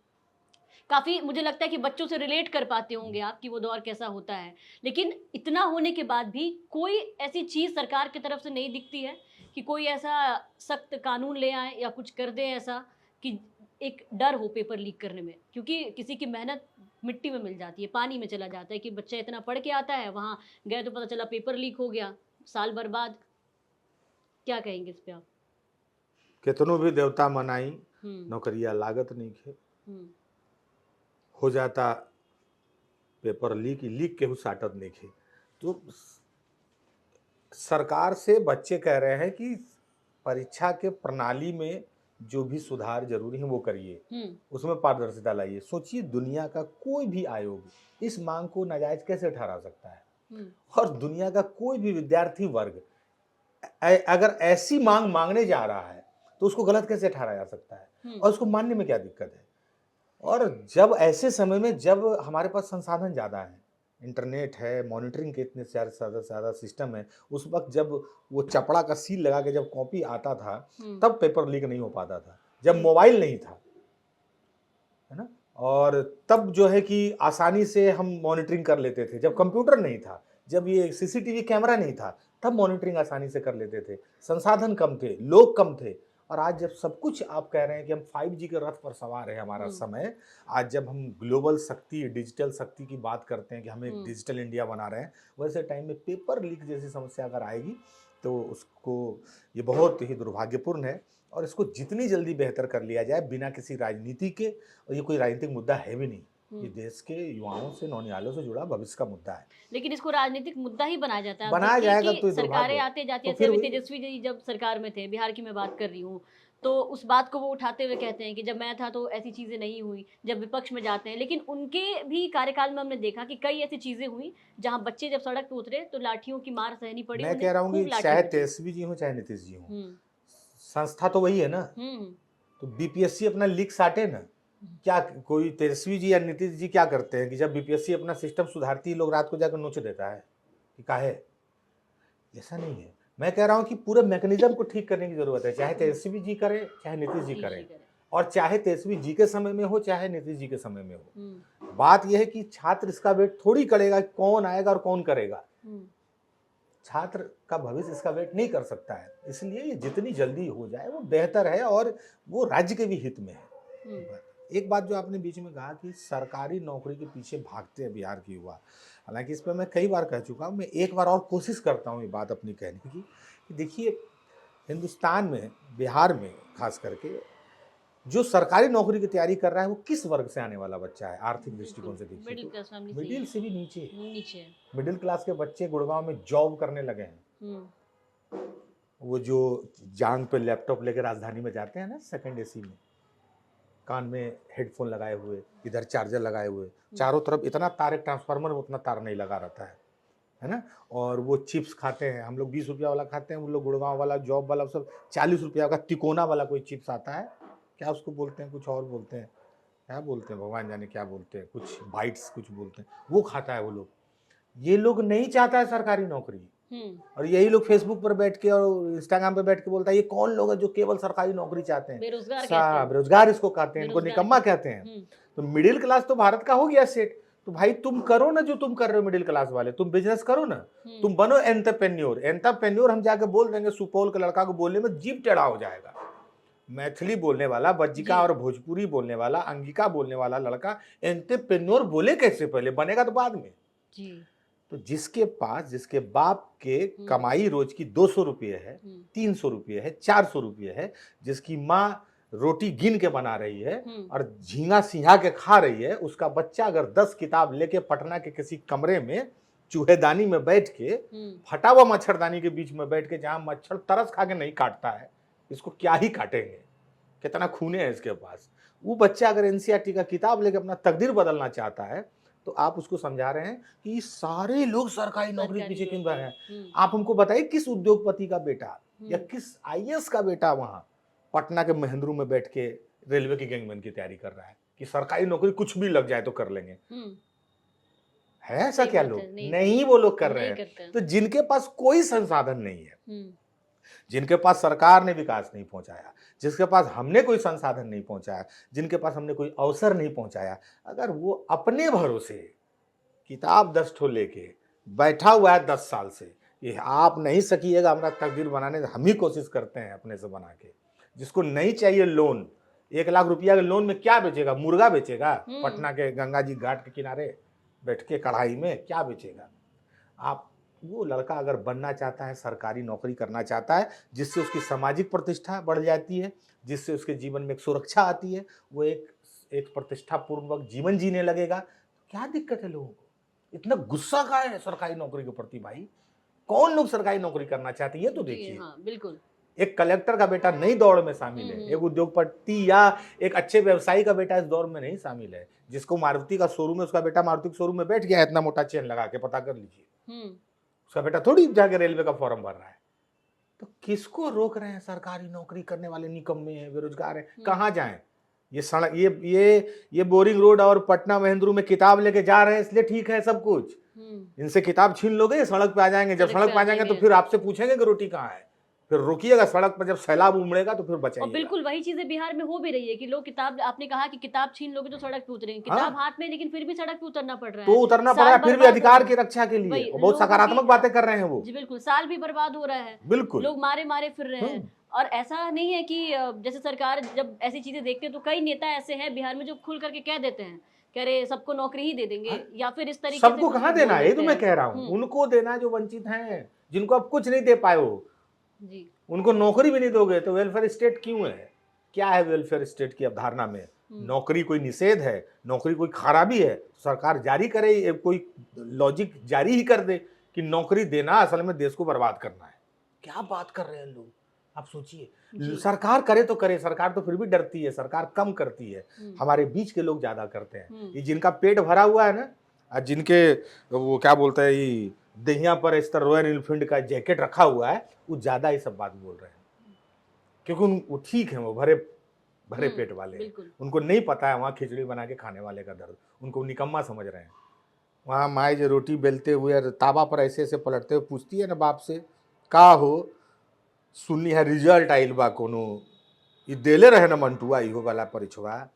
काफ़ी मुझे लगता है कि बच्चों से रिलेट कर पाते होंगे आप कि वो दौर कैसा होता है। लेकिन इतना होने के बाद भी कोई ऐसी चीज़ सरकार की तरफ से नहीं दिखती है कि कोई ऐसा सख्त कानून ले आएँ या कुछ कर दें ऐसा कि एक डर हो पेपर लीक करने में। क्योंकि किसी की मेहनत मिट्टी में मिल जाती है, पानी में चला जाता है कि बच्चा इतना पढ़ के आता है, वहाँ गए तो पता चला पेपर लीक हो गया, साल बर्बाद। क्या कहेंगे इस पे आप? कितनों भी देवता मनाई, हुँ, नौकरिया लागत नहीं खे। हुँ, हो जाता पेपर लीक केहू साटत नहीं खे। तो सरकार से बच्चे कह रहे हैं कि परीक्षा के प्रणाली में जो भी सुधार जरूरी है वो करिए, हुँ, उसमें पारदर्शिता लाइए। सोचिए, दुनिया का कोई भी आयोग इस मांग को नाजायज कैसे ठहरा सकता है? हुँ, और दुनिया का कोई भी विद्यार्थी वर्ग अगर ऐसी मांग मांगने जा रहा है तो उसको गलत कैसे ठहराया जा सकता है? हुँ, और उसको मानने में क्या दिक्कत है? और जब ऐसे समय में जब हमारे पास संसाधन ज़्यादा है, इंटरनेट है, मॉनिटरिंग के इतने ज़्यादा सिस्टम है, उस वक्त जब वो चपड़ा का सील लगा के जब कॉपी आता था तब पेपर लीक नहीं हो पाता था, जब मोबाइल नहीं था, है ना? और तब जो है कि आसानी से हम मॉनिटरिंग कर लेते थे, जब कंप्यूटर नहीं था, जब ये सीसीटीवी कैमरा नहीं था, तब मॉनिटरिंग आसानी से कर लेते थे। संसाधन कम थे, लोग कम थे। और आज जब सब कुछ आप कह रहे हैं कि हम 5G के रथ पर सवार है हमारा समय, आज जब हम ग्लोबल शक्ति, डिजिटल शक्ति की बात करते हैं कि हमें डिजिटल इंडिया बना रहे हैं, वैसे टाइम में पेपर लीक जैसी समस्या अगर आएगी तो उसको, ये बहुत ही दुर्भाग्यपूर्ण है। और इसको जितनी जल्दी बेहतर कर लिया जाए बिना किसी राजनीति के, और ये कोई राजनीतिक मुद्दा है भी नहीं, ये देश के युवाओं से, नौनिहालों से जुड़ा भविष्य का मुद्दा है। लेकिन इसको राजनीतिक मुद्दा ही बनाया जाता है। बनाया देखिए जाएगा कि तो ये सरकारें दुर्भाग्य है। आते जाती तो हैं, फिर अभी वही- तेजस्वी जी जब सरकार में थे, बिहार की मैं बात कर रही हूँ, तो उस बात को वो उठाते हुए कहते हैं कि जब मैं था तो ऐसी चीज़ें नहीं हुई, जब विपक्ष में जाते हैं। लेकिन उनके भी कार्यकाल में हमने देखा कि कई ऐसी चीज़ें हुई, जहाँ बच्चे जब सड़क पे उतरे तो लाठियों की मार सहनी पड़ी, मैं उन्हें कह रहा हूँ खूब कि लाठी चाहे पीटी। तेजस्वी जी हों चाहे नीतीश जी हों, हुँ, संस्था तो वही है ना। हुँ, तो बीपीएससी अपना लीक साटे ना। क्या कोई तेजस्वी जी या नीतीश जी क्या करते हैं कि जब बीपीएससी अपना सिस्टम सुधारती है, लोग रात को जाकर नोच देता है कि काहे? ऐसा नहीं है। मैं कह रहा हूँ कि पूरे मैकेनिज्म को ठीक करने की जरूरत है, चाहे तेजस्वी जी करें चाहे नीतीश जी करें, और चाहे तेजस्वी जी के समय में हो चाहे नीतीश जी के समय में हो। बात यह है कि छात्र इसका वेट थोड़ी करेगा कौन आएगा और कौन करेगा। छात्र का भविष्य इसका वेट नहीं कर सकता है, इसलिए ये जितनी जल्दी हो जाए वो बेहतर है, और वो राज्य के भी हित में है। एक बात जो आपने बीच में कहा कि सरकारी नौकरी के पीछे भागते हैं बिहार के युवा, हालांकि इस पर मैं कई बार कह चुका हूँ, मैं एक बार और कोशिश करता हूँ ये बात अपनी कहने की कि देखिए, हिंदुस्तान में, बिहार में खास करके जो सरकारी नौकरी की तैयारी कर रहा है वो किस वर्ग से आने वाला बच्चा है? आर्थिक दृष्टिकोण से देखिए मिडिल क्लास फैमिली से मिडिल से भी नीचे नीचे। मिडिल क्लास के बच्चे गुड़गांव में जॉब करने लगे हैं। वो जो जांग पे लैपटॉप लेकर राजधानी में जाते हैं ना, सेकंड एसी में, कान में हेडफोन लगाए हुए, इधर चार्जर लगाए हुए, चारों तरफ इतना तार, एक ट्रांसफार्मर में उतना तार नहीं लगा रहता है ना। और वो चिप्स खाते हैं, हम लोग 20 रुपया वाला खाते हैं, वो लोग गुड़गांव वाला जॉब वाला सब 40 रुपया का तिकोना वाला कोई चिप्स आता है, क्या उसको बोलते हैं, कुछ और बोलते हैं, क्या बोलते हैं भगवान जाने क्या बोलते हैं, कुछ बाइट्स कुछ बोलते हैं, वो खाता है वो लोग। ये लोग नहीं चाहता है सरकारी नौकरी, और यही लोग फेसबुक पर बैठ के और इंस्टाग्राम पे बैठ के बोलता है ये कौन लोग हैं जो केवल सरकारी नौकरी चाहते हैं, बेरोजगार इसको कहते हैं, इनको निकम्मा कहते हैं। तो मिडिल क्लास तो भारत का हो गया सेट, तो भाई तुम करो ना जो तुम कर रहे हो, मिडिल क्लास वाले तुम बिजनेस करो ना, तुम बनो एंटरप्रेन्योर। हम जाके बोल देंगे, सुपौल के लड़का को बोलने में जीभ टेढ़ा हो जाएगा। मैथिली बोलने वाला, बज्जिका और भोजपुरी बोलने वाला, अंगिका बोलने वाला लड़का एंटरप्रेन्योर बोले कैसे? पहले बनेगा तो बाद में जी। तो जिसके पास, जिसके बाप के कमाई रोज की 200 रुपये है, 300 रुपये है, 400 रुपये है, जिसकी माँ रोटी गिन के बना रही है और झींगा सिंहा के खा रही है, उसका बच्चा अगर 10 किताब लेके पटना के किसी कमरे में चूहेदानी में बैठ के, फटा हुआ मच्छरदानी के बीच में बैठ के, जहां मच्छर तरस खा के नहीं काटता है, इसको क्या ही काटेंगे, कितना खूने है इसके पास। वो बच्चा अगर एनसीईआरटी का किताब लेके अपना तकदीर बदलना चाहता है तो आप उसको समझा रहे हैं कि सारे लोग सरकारी नौकरी पीछे क्यों कर रहे हैं। आप हमको बताइए किस उद्योगपति का बेटा या किस आईएएस का बेटा वहां पटना के महेंद्रू में बैठ के रेलवे की गैंगमैन की तैयारी कर रहा है कि सरकारी नौकरी कुछ भी लग जाए तो कर लेंगे। है ऐसा क्या लोग? नहीं, वो लोग कर रहे हैं। तो जिनके पास कोई संसाधन नहीं है, जिनके पास सरकार ने विकास नहीं पहुंचाया, जिसके पास हमने कोई संसाधन नहीं पहुंचाया, जिनके पास हमने कोई अवसर नहीं पहुंचाया, अगर वो अपने भरोसे किताब 10 ठो लेके बैठा हुआ है 10 साल से, ये आप नहीं सकिएगा हमारा तकदीर बनाने, हम ही कोशिश करते हैं अपने से बना के। जिसको नहीं चाहिए लोन, 1 लाख रुपया के लोन में क्या बेचेगा? मुर्गा बेचेगा पटना के गंगा जी घाट के किनारे बैठ के कढ़ाई में, क्या बेचेगा? आप वो लड़का अगर बनना चाहता है, सरकारी नौकरी करना चाहता है, जिससे उसकी सामाजिक प्रतिष्ठा बढ़ जाती है, जिससे उसके जीवन में एक सुरक्षा आती है, वो एक प्रतिष्ठापूर्वक जीवन जीने लगेगा, क्या दिक्कत है लोगों को? इतना गुस्सा का है सरकारी नौकरी के प्रति भाई? कौन लोग सरकारी नौकरी करना चाहते हैं ये तो देखिए। हाँ, बिल्कुल। एक कलेक्टर का बेटा नई दौड़ में शामिल है, एक उद्योगपति या एक अच्छे व्यवसायी का बेटा इस दौड़ में नहीं शामिल है। जिसको मारुति का शोरूम है, उसका बेटा मारुति के शोरूम में बैठ गया है इतना मोटा चेन लगा के, पता कर लीजिए। उसका बेटा थोड़ी जाके रेलवे का फॉर्म भर रहा है। तो किसको रोक रहे हैं? सरकारी नौकरी करने वाले निकम्मे हैं, बेरोजगार हैं, कहाँ जाएं? ये सड़क, ये बोरिंग रोड और पटना महेंद्रू में किताब लेके जा रहे हैं इसलिए ठीक है सब कुछ। इनसे किताब छीन लोगे, सड़क पे आ जाएंगे। जब सड़क पे आ जाएंगे तो फिर आपसे पूछेंगे कि रोटी कहाँ है, फिर रोकिएगा सड़क पर। जब सैलाब उमड़ेगा तो फिर बचाइएगा। और बिल्कुल वही चीजें बिहार में हो भी रही है कि लोग किताब, आपने कहा कि किताब छीन लोगे तो सड़क पे उतरेंगे, किताब हाथ में, लेकिन फिर भी सड़क पे उतरना पड़ रहा है। तो उतरना पड़ रहा है, फिर भी अधिकार की रक्षा के लिए। बहुत सकारात्मक बातें कर रहे हैं वो। जी बिल्कुल, साल भी बर्बाद हो रहा है, बिल्कुल लोग मारे मारे फिर रहे हैं। और ऐसा नहीं है कि जैसे सरकार जब ऐसी चीजें देखते हैं तो कई नेता ऐसे हैं बिहार में जो खुल करके कह देते हैं, कह रहे सबको नौकरी ही दे देंगे, या फिर इस तरीके से। सबको कहाँ देना है, ये तो मैं कह रहा हूँ, उनको देना जो वंचित हैं, जिनको आप कुछ नहीं दे पाए हो जी, उनको नौकरी भी नहीं दोगे तो वेलफेयर स्टेट क्यों है? क्या है वेलफेयर स्टेट की अवधारणा में? नौकरी कोई निषेध है? नौकरी कोई खराबी है? सरकार जारी करे, कोई लॉजिक जारी ही कर दे कि नौकरी देना असल में देश को बर्बाद करना है। क्या बात कर रहे हैं लोग, आप सोचिए। सरकार करे तो करे, सरकार तो फिर भी डरती है, सरकार कम करती है, हमारे बीच के लोग ज्यादा करते हैं। ये जिनका पेट भरा हुआ है ना, जिनके वो क्या बोलते हैं, ये दहिया पर इस तरह रॉयल एनफील्ड का जैकेट रखा हुआ है, वो ज्यादा ही सब बात बोल रहे हैं, क्योंकि वो ठीक है, वो भरे पेट वाले हैं। उनको नहीं पता है वहाँ खिचड़ी बना के खाने वाले का दर्द, उनको निकम्मा समझ रहे हैं। वहाँ माए जो रोटी बेलते हुए तावा पर ऐसे ऐसे पलटते हुए पूछती है ना बाप से, का हो सुननी है रिजल्ट आइल बा कोनो, ये देले रहे ना मंटुआ इहो वाला परीक्षवा।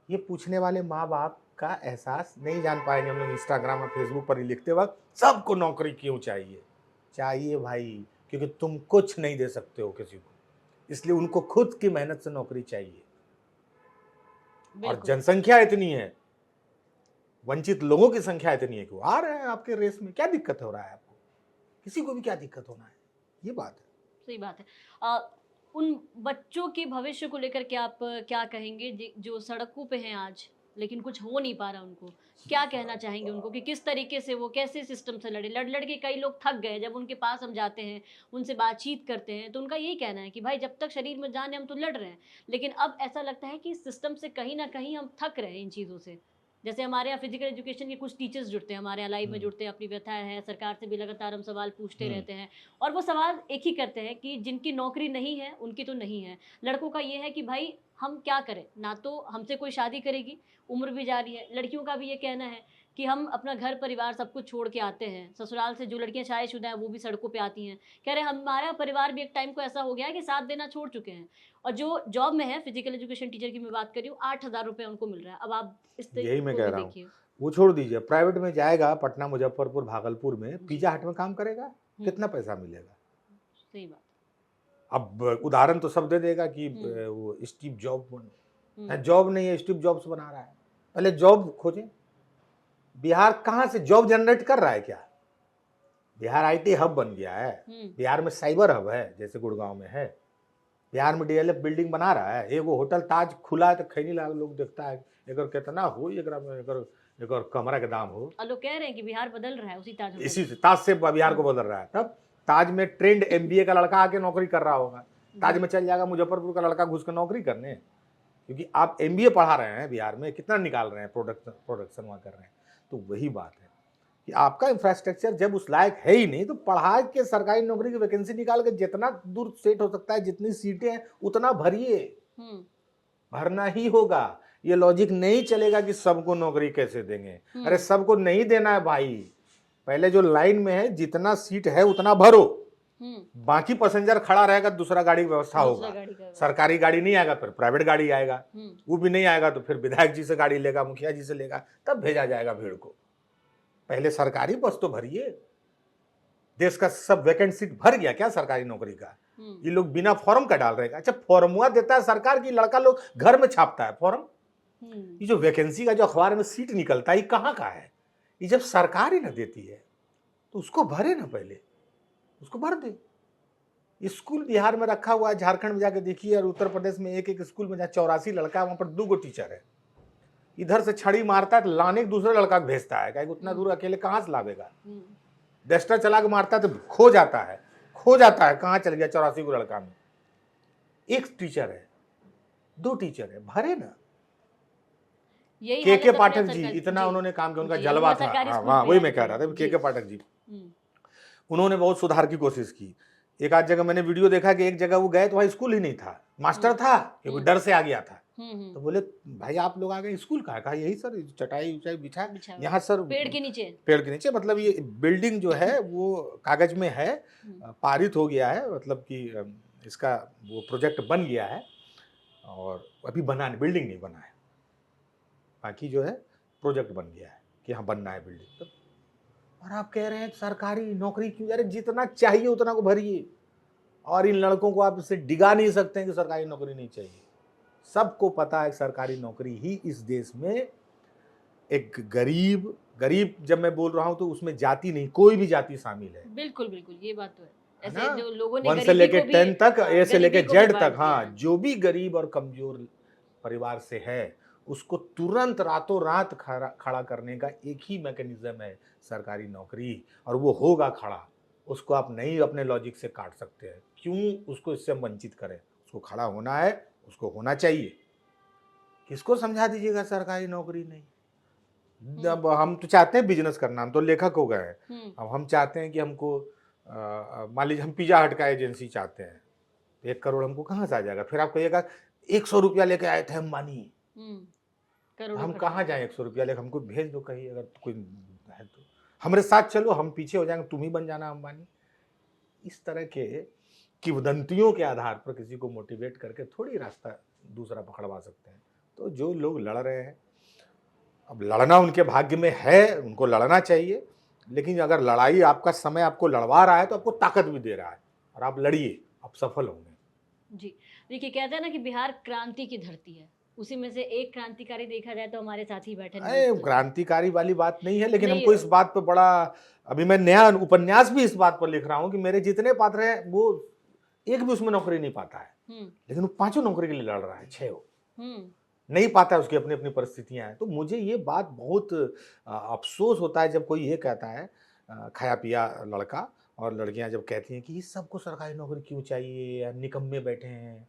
ये पूछने वाले माँ बाप का एहसास नहीं जान पाएंगे हम लोग। इंस्टाग्राम और फेसबुक पर ही लिखते वक्त सबको नौकरी क्यों चाहिए? चाहिए भाई, क्योंकि तुम कुछ नहीं दे सकते हो किसी को, इसलिए उनको खुद की मेहनत से नौकरी चाहिए। और जनसंख्या इतनी है, वंचित लोगों की संख्या इतनी है कि वो आ रहे हैं आपके रेस में। क्या दिक्कत हो रहा है आपको? किसी को भी क्या दिक्कत होना है? ये बात है। सही बात है। उन बच्चों के भविष्य को लेकर के आप क्या कहेंगे जो सड़कों पे हैं आज, लेकिन कुछ हो नहीं पा रहा? उनको क्या कहना चाहेंगे उनको कि किस तरीके से वो कैसे सिस्टम से लड़ के कई लोग थक गए। जब उनके पास हम जाते हैं, उनसे बातचीत करते हैं, तो उनका यही कहना है कि भाई जब तक शरीर में जान है हम तो लड़ रहे हैं, लेकिन अब ऐसा लगता है कि सिस्टम से कहीं ना कहीं हम थक रहे हैं इन चीज़ों से। जैसे हमारे यहाँ फिजिकल एजुकेशन के कुछ टीचर्स जुड़ते हैं, हमारे यहाँ लाइव में जुड़ते हैं, अपनी व्यथाएं हैं, सरकार से भी लगातार हम सवाल पूछते रहते हैं, और वो सवाल एक ही करते हैं कि जिनकी नौकरी नहीं है उनकी तो नहीं है। लड़कों का ये है कि भाई हम क्या करें, ना तो हमसे कोई शादी करेगी, उम्र भी जा रही है। लड़कियों का भी ये कहना है कि हम अपना घर परिवार सब कुछ छोड़ के आते हैं, ससुराल से जो लड़कियां शादीशुदा हैं वो भी सड़कों पे आती हैं, कह रहे हमारा परिवार भी एक टाइम को ऐसा हो गया है कि साथ देना छोड़ चुके हैं। और जो जॉब में है, फिजिकल एजुकेशन टीचर की मैं बात कर रही हूँ, 8,000 रुपये उनको मिल रहा है। अब आप इस यही मैं कह रहा हूँ, वो छोड़ दीजिए, प्राइवेट में जाएगा, पटना, मुजफ्फरपुर, भागलपुर में पिज्जा हट में काम करेगा, कितना पैसा मिलेगा? सही बात। अब उदाहरण तो सब दे देगा कि वो स्टीव जॉब, जॉब नहीं है, स्टीव जॉब्स बना रहा है। पहले जॉब खोजें। बिहार कहाँ से जॉब जनरेट कर रहा है? क्या बिहार आईटी हब बन गया है? बिहार में साइबर हब है जैसे गुड़गांव में है। बिहार में डीएलएफ बिल्डिंग बना रहा है। एक वो होटल ताज खुला है तो खैनी लोग देखता है, अगर कितना हो, एक और कमरा का दाम हो। और लोग कह रहे हैं कि बिहार बदल रहा है उसी ताज इसी से ताज से बिहार को बदल रहा है। तब ताज में ट्रेंड एमबीए का लड़का आके नौकरी कर रहा होगा, ताज में चल जाएगा मुजफ्फरपुर का लड़का घुस कर नौकरी करने, क्योंकि आप एमबीए पढ़ा रहे हैं बिहार में, कितना निकाल रहे हैं, प्रोडक्शन वहाँ कर रहे हैं। तो वही बात है कि आपका इंफ्रास्ट्रक्चर जब उस लायक है ही नहीं, तो पढ़ा के सरकारी नौकरी की वैकेंसी निकाल के जितना दूर सेट हो सकता है, जितनी सीटें हैं उतना भरिए, भरना ही होगा। ये लॉजिक नहीं चलेगा कि सबको नौकरी कैसे देंगे। अरे सबको नहीं देना है भाई, पहले जो लाइन में है जितना सीट है उतना भरो, बाकी पैसेंजर खड़ा रहेगा, दूसरा गाड़ी की व्यवस्था होगा। सरकारी गाड़ी नहीं आएगा, फिर प्राइवेट गाड़ी आएगा, वो भी नहीं आएगा तो फिर विधायक जी से गाड़ी लेगा, मुखिया जी से लेगा, तब भेजा जाएगा भीड़ को। पहले सरकारी बस तो भरिए। देश का सब वैकेंट सीट भर गया क्या सरकारी नौकरी का? ये लोग बिना फॉर्म का डाल रहे हैं। अच्छा, फॉर्मुआ देता है सरकार की, लड़का लोग घर में छापता है फॉर्म। ये जो वैकेंसी का जो अखबार में सीट निकलता है, ये कहाँ का है? ये जब सरकार ही ना देती है तो उसको भरे ना, पहले उसको भर दे। स्कूल बिहार में रखा हुआ है, झारखंड में जाके देखिए, और उत्तर प्रदेश में एक स्कूल में जहाँ 84 लड़का है, वहां पर 2 टीचर है। इधर से छड़ी मारता है तो लाने के दूसरे लड़का को भेजता है, क्या उतना दूर अकेले कहाँ से लावेगा? डस्टर चला के मारता है तो खो जाता है कहाँ चल गया 84 को लड़का में। 1 टीचर है, 2 टीचर है, भरे ना। के पाठक जी इतना उन्होंने काम किया, उनका जलवा था। हाँ, वही मैं कह रहा था, के पाठक जी उन्होंने बहुत सुधार की कोशिश की। एक आध जगह मैंने वीडियो देखा कि एक जगह वो गए तो वहाँ स्कूल ही नहीं था, मास्टर था, क्योंकि डर से आ गया था। तो बोले भाई आप लोग आ गए, स्कूल कहाँ? कहा यही सर, चटाई उचाई बिछा यहाँ सर, पेड़ के नीचे। मतलब ये बिल्डिंग जो है वो कागज में है, पारित हो गया है, मतलब कि इसका वो प्रोजेक्ट बन गया है, और अभी बना नहीं, बिल्डिंग नहीं बना है, बाकी जो है प्रोजेक्ट बन गया है कि हाँ बनना है बिल्डिंग। तो और आप कह रहे हैं सरकारी नौकरी क्यों? अरे जितना चाहिए उतना को भरिए, और इन लड़कों को आप इससे डिगा नहीं सकते हैं कि सरकारी नौकरी नहीं चाहिए। सबको पता है सरकारी नौकरी ही इस देश में एक गरीब जब मैं बोल रहा हूं तो उसमें जाति नहीं, कोई भी जाति शामिल है। बिल्कुल बिल्कुल, ये बात तो है। ऐसे जो लोगों ने 1 से लेके 10 तक, ए से लेके जेड तक, हाँ, जो भी गरीब और कमजोर परिवार से है उसको तुरंत रातों रात खड़ा करने का एक ही मैकेनिज्म है, सरकारी नौकरी, और वो होगा खड़ा। उसको आप नहीं अपने लॉजिक से काट सकते हैं। क्यों उसको इससे वंचित करें? उसको खड़ा होना है, उसको होना चाहिए। किसको समझा दीजिएगा सरकारी नौकरी नहीं? अब हम तो चाहते हैं बिजनेस करना, हम तो लेखक हो गए हैं। अब हम चाहते हैं कि हमको मान लीजिए हम पिज्जा हट का एजेंसी चाहते हैं, 1 करोड़ हमको कहाँ से आ जाएगा? फिर आप कहिएगा 100 रुपया लेके आए थे अंबानी, हम कहाँ जाए? 100 रुपया लेकर हमको भेज दो कहीं, अगर कोई है तो हमारे साथ चलो, हम पीछे हो जाएंगे, तुम ही बन जाना अंबानी। इस तरह के किंवदंतियों के आधार पर किसी को मोटिवेट करके थोड़ी रास्ता दूसरा पकड़वा सकते हैं। तो जो लोग लड़ रहे हैं, अब लड़ना उनके भाग्य में है, उनको लड़ना चाहिए, लेकिन अगर लड़ाई आपका समय आपको लड़वा रहा है तो आपको ताकत भी दे रहा है, और आप लड़िए, आप सफल होंगे। जी देखिए, कहते हैं ना कि बिहार क्रांति की धरती है, उसी में से एक क्रांतिकारी देखा जाए तो हमारे साथ ही बैठे हैं। क्रांतिकारी वाली बात नहीं है, लेकिन हमको इस बात पर बड़ा, अभी मैं नया उपन्यास भी इस बात पर लिख रहा हूँ कि मेरे जितने पात्र हैं वो एक भी उसमें नौकरी नहीं पाता है, लेकिन वो 5 नौकरी के लिए लड़ रहा है, 6 नहीं पाता है, उसकी अपनी अपनी परिस्थितियां हैं। तो मुझे ये बात बहुत अफसोस होता है जब कोई ये कहता है, खाया पिया लड़का और लड़कियां जब कहती हैं कि इस सबको सरकारी नौकरी क्यों चाहिए, या निकम्मे बैठे हैं।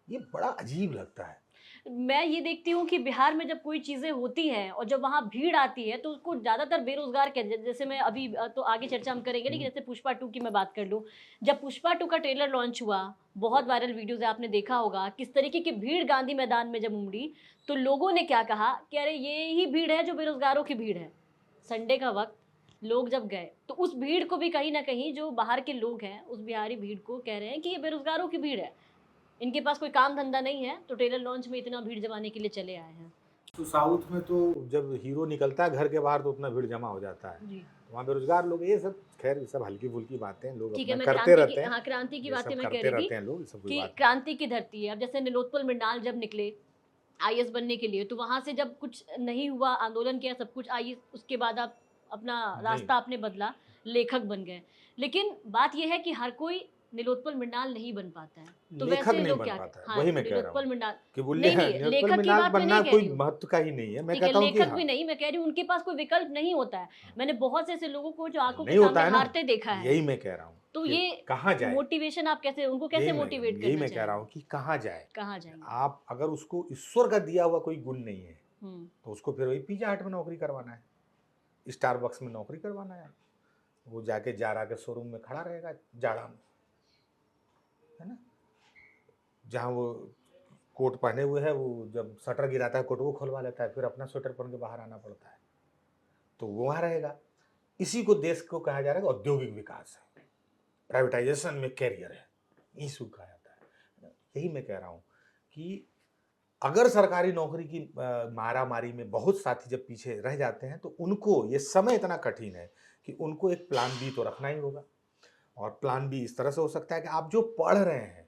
ये बड़ा अजीब लगता है। मैं ये देखती हूँ कि बिहार में जब कोई चीज़ें होती हैं और जब वहाँ भीड़ आती है तो उसको ज़्यादातर बेरोजगार कहते हैं। जैसे मैं अभी तो आगे चर्चा हम करेंगे, लेकिन जैसे पुष्पा 2 की मैं बात कर लूँ, जब पुष्पा 2 का ट्रेलर लॉन्च हुआ, बहुत वायरल वीडियोज है, आपने देखा होगा किस तरीके की भीड़ गांधी मैदान में जब उमड़ी, तो लोगों ने क्या कहा कि अरे ये ही भीड़ है जो बेरोजगारों की भीड़ है। संडे का वक्त लोग जब गए तो उस भीड़ को भी कहीं ना कहीं, जो बाहर के लोग हैं उस बिहारी भीड़ को कह रहे हैं कि ये बेरोजगारों की भीड़ है, इनके पास कोई काम धंधा नहीं है, तो ट्रेलर लॉन्च में इतना भीड़ जमाने के लिए चले आए हैं। तो साउथ में तो जब हीरो निकलता है घर के बाहर तो उतना भीड़ जमा हो जाता है जी। वहाँ बेरोजगार लोग, ये सब खैर सब हल्की फुल्की बातें लोग करते रहते हैं। हाँ, क्रांति की बातें मैं कह रही थी कि क्रांति की धरती है। अब जैसे नीलोत्पल मृणाल जब निकले आईएएस बनने के लिए, तो वहाँ से जब कुछ नहीं हुआ, आंदोलन किया, सब कुछ आई, उसके बाद आप अपना रास्ता आपने बदला, लेखक बन गए। लेकिन बात यह है कि हर कोई नीलोत्पल मृणाल नहीं बन पाता है, तो लेखक वैसे नहीं लोग बन क्या पाता है, हाँ वही मैं कह रहा नीलोत्पल हूँ मृणाल कि वो नहीं नहीं नीलोत्पल लेखक की मृणाल बात मैं बनना नहीं कह कोई रही हूँ। महत्व का ही नहीं है। मैं ठीक है, कहता हूँ कि लेखक हाँ, भी नहीं मैं कह रही हूँ, उनके पास कोई विकल्प नहीं होता है। मैंने बहुत से ऐसे लोगों को जो आंखों के नहीं होता सामने है ना, हारते देखा है। यही मैं कह रहा हूँ तो कि ये कहाँ जाए, मोटिवेशन आप कैसे उनको कैसे मोटिवेट यही करना मैं कह रहा हूँ चाहेंगे? कि कहाँ जाए। कहाँ जाएंगे? आप अगर उसको ईश्वर का दिया हुआ कोई गुण नहीं है हम्म तो उसको फिर वही पिज्जा हट में नौकरी करवाना है, स्टारबक्स में नौकरी करवाना है। वो जाके जारा के शोरूम में खड़ा रहेगा जाड़ा में, है ना, जहाँ वो कोट पहने हुए है, वो जब शटर गिराता है कोट वो खुलवा लेता है, फिर अपना स्वेटर पहन के बाहर आना पड़ता है, तो वो वहाँ रहेगा। इसी को देश को कहा जा रहा है कि औद्योगिक विकास है, प्राइवेटाइजेशन में कैरियर है, इसको कहा जाता है। यही मैं कह रहा हूँ कि अगर सरकारी नौकरी की मारा मारी में बहुत साथी जब पीछे रह जाते हैं तो उनको ये समय इतना कठिन है कि उनको एक प्लान बी तो रखना ही होगा। और प्लान बी इस तरह से हो सकता है कि आप जो पढ़ रहे हैं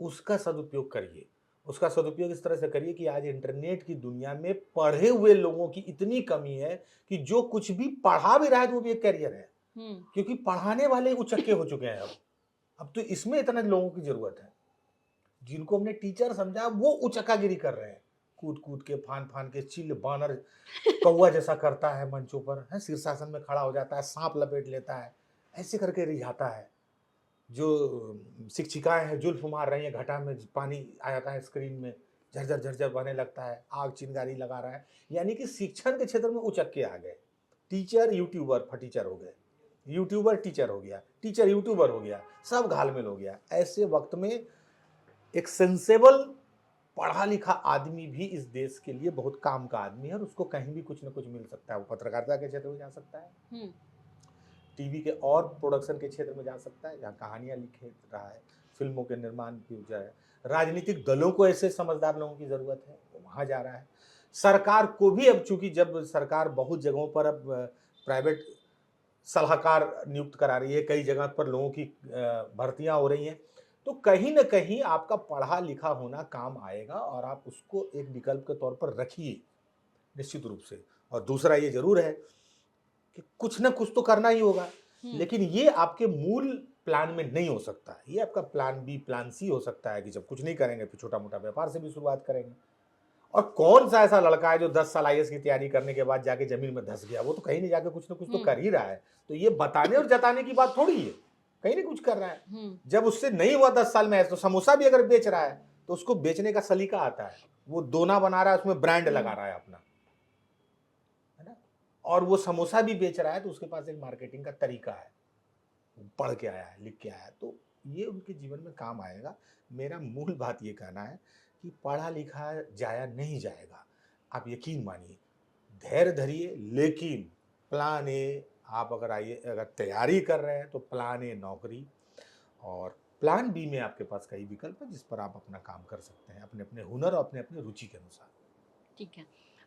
उसका सदुपयोग करिए। उसका सदुपयोग इस तरह से करिए कि आज इंटरनेट की दुनिया में पढ़े हुए लोगों की इतनी कमी है कि जो कुछ भी पढ़ा भी रहा है तो वो भी एक करियर है, क्योंकि पढ़ाने वाले उचक्के हो चुके हैं। अब तो इसमें इतने लोगों की जरूरत है, जिनको हमने टीचर समझा वो उचक्कागिरी कर रहे हैं, कूद कूद के फान फान के चिल बानर कौवा जैसा करता है मंचों पर, है शीर्षासन में खड़ा हो जाता है, सांप लपेट लेता है, ऐसे करके रिझाता है। जो शिक्षिकाएं हैं जुल्फ मार रही हैं, घटा में पानी आ जाता है स्क्रीन में, झरझर झरझर बहने लगता है, आग चिंगारी लगा रहा है। यानी कि शिक्षण के क्षेत्र में उचक्के आ गए। टीचर यूट्यूबर फटीचर हो गए, यूट्यूबर टीचर हो गया, टीचर यूट्यूबर हो गया, सब घालमेल हो गया। ऐसे वक्त में एक सेंसेबल पढ़ा लिखा आदमी भी इस देश के लिए बहुत काम का आदमी है और उसको कहीं भी कुछ ना कुछ मिल सकता है। वो पत्रकारिता के क्षेत्र में जा सकता है, टीवी के और प्रोडक्शन के क्षेत्र में जा सकता है जहाँ कहानियाँ लिखे रहा है, फिल्मों के निर्माण की वजह है, राजनीतिक दलों को ऐसे समझदार लोगों की ज़रूरत है, वहाँ जा रहा है। सरकार को भी अब चूंकि जब सरकार बहुत जगहों पर अब प्राइवेट सलाहकार नियुक्त करा रही है, कई जगह पर लोगों की भर्तियाँ हो रही हैं, तो कहीं ना कहीं आपका पढ़ा लिखा होना काम आएगा और आप उसको एक विकल्प के तौर पर रखिए निश्चित रूप से। और दूसरा ये जरूर है कि कुछ ना कुछ तो करना ही होगा, लेकिन ये आपके मूल प्लान में नहीं हो सकता। ये आपका प्लान बी प्लान सी हो सकता है कि जब कुछ नहीं करेंगे तो छोटा मोटा व्यापार से भी शुरुआत करेंगे। और कौन सा ऐसा लड़का है जो 10 साल IAS की तैयारी करने के बाद जाके जमीन में धंस गया? वो तो कहीं नहीं जाके कुछ ना कुछ तो कर ही रहा है। तो ये बताने और जताने की बात थोड़ी है, कहीं ना कुछ कर रहा है। जब उससे नहीं हुआ 10 साल में तो समोसा भी अगर बेच रहा है तो उसको बेचने का सलीका आता है, वो दोना बना रहा है, उसमें ब्रांड लगा रहा है अपना, है ना। और वो समोसा भी बेच रहा है तो उसके पास एक मार्केटिंग का तरीका है, पढ़ के आया है, लिख के आया है, तो ये उनके जीवन में काम आएगा। मेरा मूल बात ये कहना है कि पढ़ा लिखा जाया नहीं जाएगा, आप यकीन मानिए, धैर्य धरिए, लेकिन प्लान ए आप अगर तैयारी कर रहे हैं तो प्लान ए नौकरी, और प्लान बी में आपके पास कई विकल्प है जिस पर आप अपना काम कर सकते हैं अपने अपने हुनर और अपने अपने रुचि के अनुसार। ठीक है,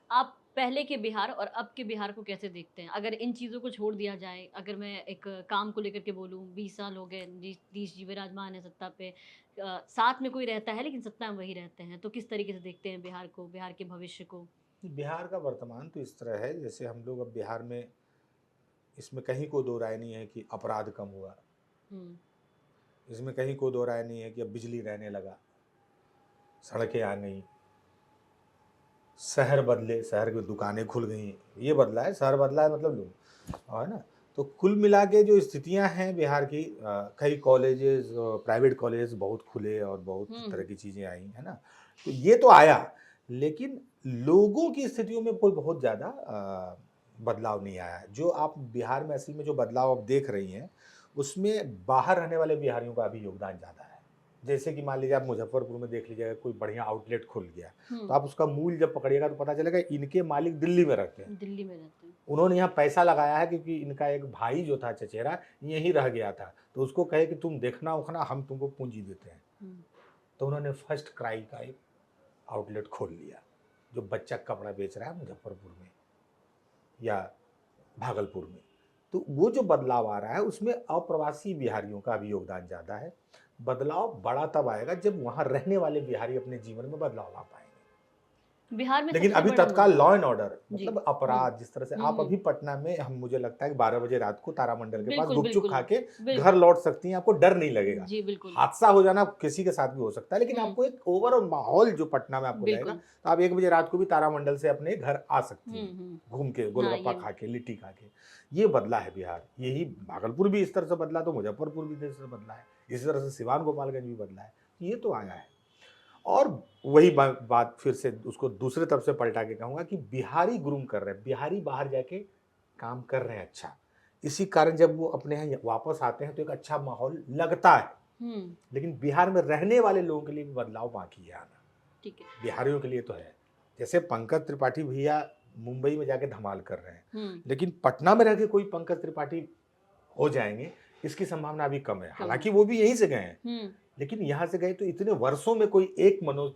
आप पहले के बिहार और अब के बिहार को कैसे देखते हैं? अगर इन चीज़ों को छोड़ दिया जाए, अगर मैं एक काम को लेकर के बोलूँ, 20 साल हो गए, देश जी विराजमान है सत्ता पे, साथ में कोई रहता है लेकिन सत्ता में वही रहते हैं, तो किस तरीके से देखते हैं बिहार को, बिहार के भविष्य को? बिहार का वर्तमान तो इस तरह है जैसे हम लोग अब बिहार में, इसमें कहीं को दो राय नहीं है कि अपराध कम हुआ, इसमें कहीं को दो राय नहीं है कि अब बिजली रहने लगा, सड़कें आ गई, शहर बदले, शहर की दुकानें खुल गई, ये बदला है, शहर बदला है मतलब लोग, है ना। तो कुल मिला के जो स्थितियां हैं बिहार की, कई कॉलेजेस, प्राइवेट कॉलेज बहुत खुले और बहुत तरह की चीज़ें आई, है ना। तो ये तो आया, लेकिन लोगों की स्थितियों में कोई बहुत ज़्यादा बदलाव नहीं आया। जो आप बिहार में असल में जो बदलाव आप देख रही हैं उसमें बाहर रहने वाले बिहारियों का भी योगदान ज़्यादा है। जैसे कि मान लीजिए आप मुजफ्फरपुर में देख लीजिएगा, कोई बढ़िया आउटलेट खुल गया तो आप उसका मूल जब पकड़िएगा तो पता चलेगा इनके मालिक दिल्ली में रहते हैं, दिल्ली में रहते हैं, उन्होंने यहाँ पैसा लगाया है क्योंकि इनका एक भाई जो था चचेरा यहीं रह गया था, तो उसको कहे कि तुम देखना उखना, हम तुमको पूंजी देते हैं। तो उन्होंने फर्स्ट क्राई का एक आउटलेट खोल लिया जो बच्चा कपड़ा बेच रहा है मुजफ्फरपुर में या भागलपुर में। तो वो जो बदलाव आ रहा है उसमें अप्रवासी बिहारियों का भी योगदान ज़्यादा है। बदलाव बड़ा तब आएगा जब वहाँ रहने वाले बिहारी अपने जीवन में बदलाव ला पाएंगे। बिहार में लेकिन सबसे अभी बड़ा तत्काल मुद्दा। लॉ एंड ऑर्डर जी। मतलब अपराध जिस तरह से आप हम्म। अभी पटना में हम मुझे लगता है कि 12 बजे रात को तारामंडल के पास बिल्कुल गुपचुप बिल्कुल खा के घर बिल्कुल। लौट सकती हैं, आपको डर नहीं लगेगा। जी बिल्कुल हादसा हो जाना किसी के साथ भी हो सकता है, लेकिन हम्म। आपको एक ओवरऑल माहौल जो पटना में आपको रहेगा, बिल्कुल। तो आप 1 बजे रात को भी तारामंडल से अपने घर आ सकती हैं घूम के, हाँ गोलगप्पा ये खा के, लिट्टी खा के। ये बदला है बिहार। यही भागलपुर भी इस तरह से बदला, तो मुजफ्फरपुर भी इस तरह से बदला है, इसी तरह से सिवान गोपालगंज भी बदला है। ये तो आया है। और वही बात फिर से उसको दूसरे तरफ से पलटा के कहूंगा कि बिहारी ग्रूम कर रहे हैं, बिहारी बाहर जाके काम कर रहे हैं अच्छा, इसी कारण जब वो अपने यहाँ वापस आते हैं तो एक अच्छा माहौल लगता है। लेकिन बिहार में रहने वाले लोगों के लिए भी बदलाव बाकी है आना। ठीक है। बिहारियों के लिए तो है, जैसे पंकज त्रिपाठी भैया मुंबई में जाके धमाल कर रहे हैं, लेकिन पटना में रह के कोई पंकज त्रिपाठी हो जाएंगे इसकी संभावना अभी कम है। हालांकि वो भी यहीं से गए हैं, लेकिन यहाँ से गए तो इतने वर्षों में कोई एक मनोज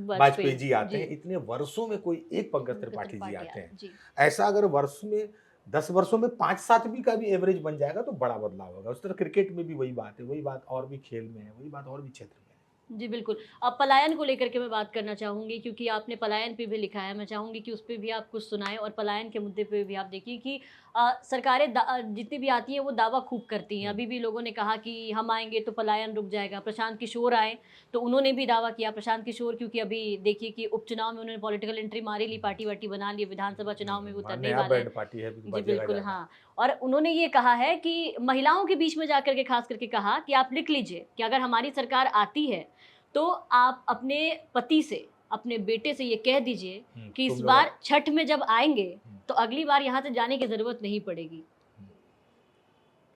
वाजपेयी जी आते हैं, इतने वर्षों में कोई एक पंकज त्रिपाठी जी आते हैं। ऐसा अगर वर्ष में 10 वर्षों में 5-7 भी का भी एवरेज बन जाएगा तो बड़ा बदलाव होगा। उस तरह क्रिकेट में भी वही बात है, वही बात और भी खेल में है, वही बात और भी क्षेत्र में है। जी बिल्कुल। अब पलायन को लेकर के मैं बात करना चाहूँगी, क्योंकि आपने पलायन पे भी लिखा है। मैं चाहूँगी कि उस पे भी आप कुछ सुनाएं, और पलायन के मुद्दे पे भी आप देखिए कि सरकारें जितनी भी आती हैं वो दावा खूब करती हैं। अभी भी लोगों ने कहा कि हम आएंगे तो पलायन रुक जाएगा। प्रशांत किशोर आए तो उन्होंने भी दावा किया। प्रशांत किशोर क्योंकि अभी देखिए कि उपचुनाव में उन्होंने पॉलिटिकल एंट्री मारी ली, पार्टी वार्टी बना ली, विधानसभा चुनाव में वो उतरने वाले हैं। जी बिल्कुल। हाँ, और उन्होंने ये कहा है कि महिलाओं के बीच में जाकर के खास करके कहा कि आप लिख लीजिए कि अगर हमारी सरकार आती है तो आप अपने पति से, अपने बेटे से ये कह दीजिए कि इस बार छठ में जब आएंगे तो अगली बार यहाँ से जाने की जरूरत नहीं पड़ेगी।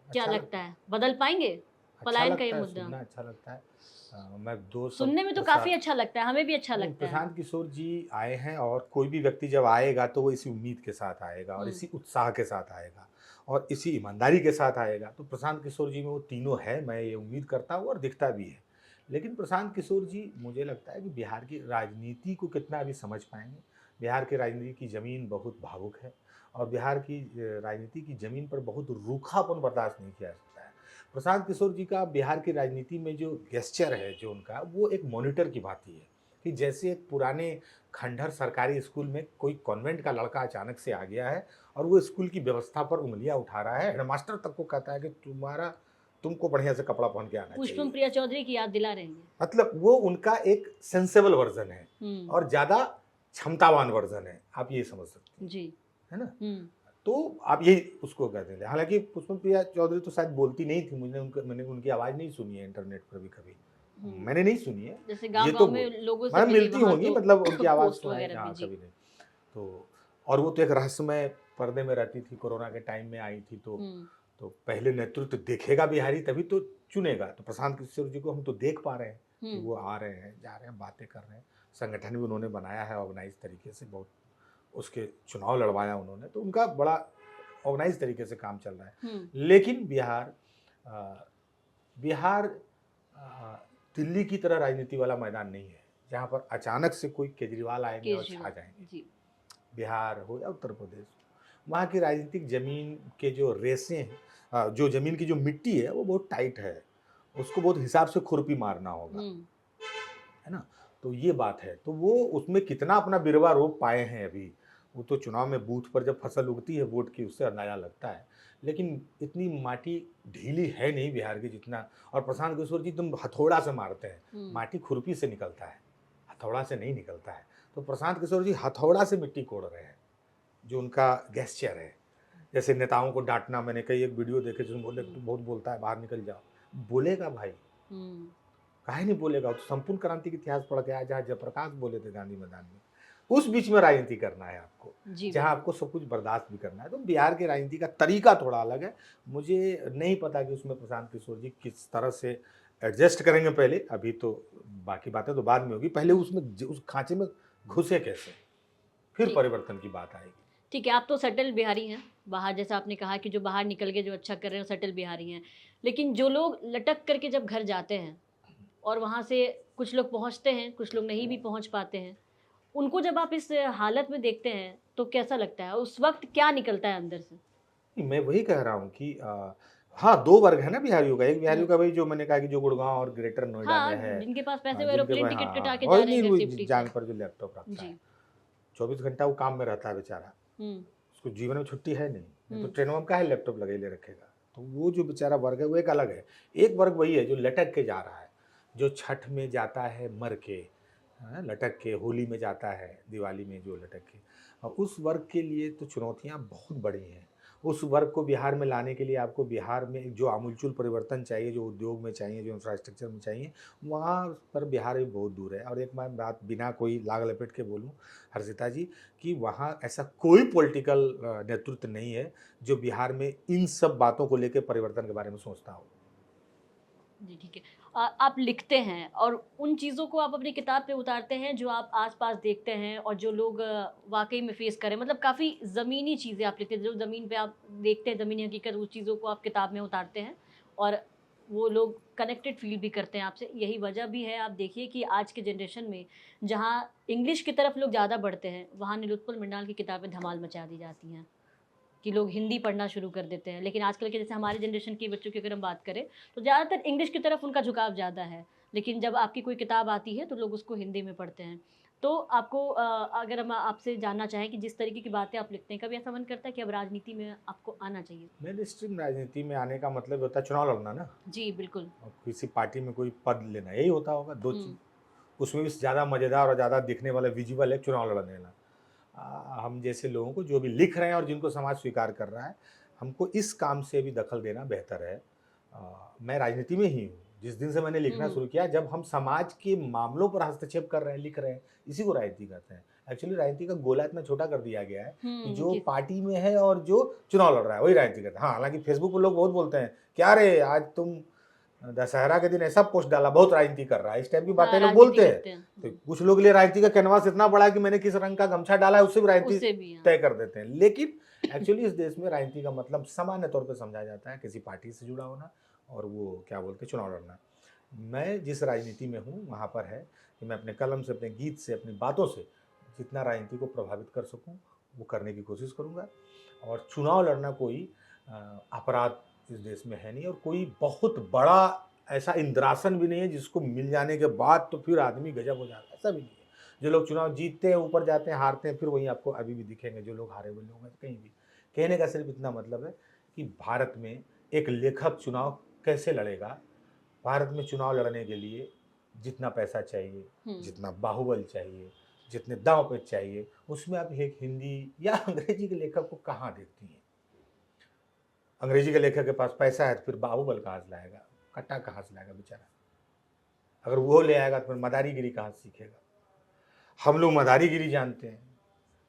क्या लगता है, बदल पाएंगे पलायन का ये मुद्दा? अच्छा लगता है। मैं दो सुनने में तो काफी अच्छा लगता है, हमें भी अच्छा लगता है। प्रशांत किशोर जी आए हैं, और कोई भी व्यक्ति जब आएगा तो वो इसी उम्मीद के साथ आएगा और इसी उत्साह के साथ आएगा और इसी ईमानदारी के साथ आएगा। तो प्रशांत किशोर जी में वो तीनों है, मैं ये उम्मीद करता हूँ और दिखता भी है। लेकिन प्रशांत किशोर जी मुझे लगता है कि बिहार की राजनीति को कितना अभी समझ पाएंगे। बिहार की राजनीति की ज़मीन बहुत भावुक है और बिहार की राजनीति की ज़मीन पर बहुत रूखापन बर्दाश्त नहीं किया जाता है। प्रशांत किशोर जी का बिहार की राजनीति में जो गेस्चर है जो उनका, वो एक मॉनिटर की भांति है कि जैसे एक पुराने खंडहर सरकारी स्कूल में कोई कॉन्वेंट का लड़का अचानक से आ गया है और वो स्कूल की व्यवस्था पर उंगलियां उठा रहा है, हेडमास्टर तक को कहता है कि तुमको बढ़िया से कपड़ा पहन के आना चाहिए। पुष्पम प्रिया चौधरी की याद दिला रहे हैं। मतलब वो उनका एक सेंसेबल वर्जन है और ज्यादा क्षमतावान वर्जन है, आप ये समझ सकते हैं। जी, है ना? तो आप यही उसको कहते हैं। हालांकि पुष्पम प्रिया चौधरी तो शायद बोलती नहीं थी, मैंने उनकी आवाज नहीं सुनी है इंटरनेट पर भी कभी, मैंने नहीं सुनी है। जैसे गांव में लोगों से मिलती होंगी, मतलब उनकी आवाज सुना है कभी नहीं। तो और वो तो एक रहस्यमय पर्दे में रहती थी, कोरोना के टाइम में आई थी, तो पहले नेतृत्व देखेगा बिहारी तभी तो चुनेगा। तो प्रशांत किशोर जी को हम तो देख पा रहे हैं कि वो आ रहे हैं, जा रहे हैं, बातें कर रहे हैं, संगठन भी उन्होंने बनाया है ऑर्गेनाइज तरीके से, बहुत उसके चुनाव लड़वाया उन्होंने, तो उनका बड़ा ऑर्गेनाइज तरीके से काम चल रहा है। लेकिन बिहार दिल्ली की तरह राजनीति वाला मैदान नहीं है जहाँ पर अचानक से कोई केजरीवाल आएंगे और छा जाएंगे। बिहार हो या उत्तर प्रदेश, वहाँ की राजनीतिक जमीन के जो रेसे हैं, जो जमीन की जो मिट्टी है वो बहुत टाइट है, उसको बहुत हिसाब से खुरपी मारना होगा, है ना? तो ये बात है। तो वो उसमें कितना अपना बिरवा रोप पाए हैं अभी, वो तो चुनाव में बूथ पर जब फसल उगती है वोट की उससे अंदाजा लगता है। लेकिन इतनी माटी ढीली है नहीं बिहार की जितना, और प्रशांत किशोर जी तुम हथौड़ा से मारते हैं, माटी खुरपी से निकलता है, हथौड़ा से नहीं निकलता है। तो प्रशांत किशोर जी हथौड़ा से मिट्टी कोड़ रहे हैं, जो उनका गेस्चर है। जैसे नेताओं को डांटना, मैंने कई एक वीडियो देखे जिसमें बोले तू बहुत बोलता है, बाहर निकल जाओ। बोलेगा भाई, काहे नहीं बोलेगा? तो संपूर्ण क्रांति के इतिहास पढ़ के आया जहाँ जयप्रकाश बोले थे गांधी मैदान में, उस बीच में राजनीति करना है आपको, जहाँ आपको सब कुछ बर्दाश्त भी करना है। तो बिहार की राजनीति का तरीका थोड़ा अलग है। मुझे नहीं पता कि उसमें प्रशांत किशोर जी किस तरह से एडजस्ट करेंगे पहले, अभी तो बाकी बातें तो बाद में होगी, पहले उसमें उस खांचे में घुसे कैसे, फिर परिवर्तन की बात आएगी। ठीक है, आप तो सटल बिहारी हैं बाहर, जैसा आपने कहा कि जो बाहर निकल के जो अच्छा कर रहे हैं सटल बिहारी हैं, लेकिन जो लोग लटक करके जब घर जाते हैं और वहाँ से कुछ लोग पहुँचते हैं, कुछ लोग नहीं भी पहुँच पाते हैं, उनको जब आप इस हालत में देखते हैं तो कैसा लगता है? उस वक्त क्या निकलता है अंदर से? मैं वही कह रहा हूँ कि हाँ, दो वर्ग है ना बिहारियों का। एक बिहारियों का भाई जो मैंने कहा कि जो गुड़गांव और ग्रेटर नोएडा में है, जिनके पास पैसे, वो एरोप्लेन टिकट कटा के जा और रहे हैं सेफ्टी जान पर जो लैपटॉप रखता है, 24 घंटा वो काम में रहता है बेचारा, उसको जीवन में छुट्टी है नहीं तो ट्रेनों में का है लैपटॉप लगे ले रखेगा। तो वो जो बेचारा वर्ग है वो एक अलग है। एक वर्ग वही है जो लटक के जा रहा है, जो छठ में जाता है मर के, लटक के, होली में जाता है, दिवाली में जो लटक के, और उस वर्ग के लिए तो चुनौतियां बहुत बड़ी हैं। उस वर्ग को बिहार में लाने के लिए आपको बिहार में जो आमूलचूल परिवर्तन चाहिए, जो उद्योग में चाहिए, जो इंफ्रास्ट्रक्चर में चाहिए, वहाँ पर बिहार भी बहुत दूर है। और एक मैं बात बिना कोई लाग लपेट के बोलूँ हर्षिता जी, कि वहाँ ऐसा कोई पॉलिटिकल नेतृत्व नहीं है जो बिहार में इन सब बातों को लेकर परिवर्तन के बारे में सोचता हो। जी ठीक है। आप लिखते हैं और उन चीज़ों को आप अपनी किताब पे उतारते हैं जो आप आसपास देखते हैं और जो लोग वाकई में फेस करें, मतलब काफ़ी ज़मीनी चीज़ें आप लिखते हैं, जो ज़मीन पे आप देखते हैं, ज़मीनी हकीकत, उस चीज़ों को आप किताब में उतारते हैं और वो लोग कनेक्टेड फील भी करते हैं आपसे। यही वजह भी है, आप देखिए कि आज के जनरेशन में जहाँ इंग्लिश की तरफ लोग ज़्यादा बढ़ते हैं, वहाँ नीलोत्पल मंडाल की किताबें धमाल मचा दी जाती हैं कि लोग हिंदी पढ़ना शुरू कर देते हैं। लेकिन आजकल के जैसे हमारे जनरेशन के बच्चों की अगर हम बात करें तो ज़्यादातर इंग्लिश की तरफ उनका झुकाव ज़्यादा है, लेकिन जब आपकी कोई किताब आती है तो लोग उसको हिंदी में पढ़ते हैं। तो आपको अगर हम आपसे जानना चाहें कि जिस तरीके की बातें आप लिखते हैं, कभी ऐसा मन करता है कि अब राजनीति में आपको आना चाहिए? मेन स्ट्रीम राजनीति में आने का मतलब होता है चुनाव लड़ना ना। जी बिल्कुल। और किसी पार्टी में कोई पद लेना, यही होता होगा। दो चीज उसमें भी ज़्यादा मज़ेदार और ज़्यादा दिखने वाला विजिबल है चुनाव लड़ने ना। हम जैसे लोगों को जो भी लिख रहे हैं और जिनको समाज स्वीकार कर रहा है, हमको इस काम से भी दखल देना बेहतर है। मैं राजनीति में ही हूँ। जिस दिन से मैंने लिखना शुरू किया, जब हम समाज के मामलों पर हस्तक्षेप कर रहे हैं, लिख रहे हैं, इसी को राजनीति कहते हैं। एक्चुअली राजनीति का गोला इतना छोटा कर दिया गया है कि जो पार्टी में है और जो चुनाव लड़ रहा है वही राजनीति करता है। हाँ, हालांकि फेसबुक पर लोग बहुत बोलते हैं, क्या रे आज तुम दशहरा के दिन ऐसा पोस्ट डाला, बहुत राजनीति कर रहा है, इस टाइप की बातें लोग बोलते हैं। तो कुछ लोग लिए राजनीति का कैनवास इतना बड़ा है कि मैंने किस रंग का गमछा डाला है उससे भी राजनीति तय कर देते हैं। लेकिन एक्चुअली इस देश में राजनीति का मतलब सामान्य तौर पर समझा जाता है किसी पार्टी से जुड़ा होना और वो क्या बोलते हैं चुनाव लड़ना। मैं जिस राजनीति में हूँ वहाँ पर है कि मैं अपने कलम से, अपने गीत से, अपनी बातों से जितना राजनीति को प्रभावित कर सकूँ वो करने की कोशिश करूँगा। और चुनाव लड़ना कोई अपराध इस देश में है नहीं और कोई बहुत बड़ा ऐसा इंद्रासन भी नहीं है जिसको मिल जाने के बाद तो फिर आदमी गजब हो जाता है, ऐसा भी नहीं है। जो लोग चुनाव जीतते हैं, ऊपर जाते हैं, हारते हैं, फिर वहीं आपको अभी भी दिखेंगे जो लोग हारे हुए लोग हैं कहीं भी। कहने का सिर्फ इतना मतलब है कि भारत में एक लेखक चुनाव कैसे लड़ेगा। भारत में चुनाव लड़ने के लिए जितना पैसा चाहिए, जितना बाहुबल चाहिए, जितने दांव पे चाहिए, उसमें आप एक हिंदी या अंग्रेजी के लेखक को कहाँ देखती हैं। अंग्रेजी के लेखक के पास पैसा है तो फिर बाहुबल कहाँ से लाएगा, कट्टा कहाँ से लाएगा बेचारा। अगर वो ले आएगा तो फिर मदारीगिरी कहाँ से सीखेगा। हम लोग मदारीगिरी जानते हैं।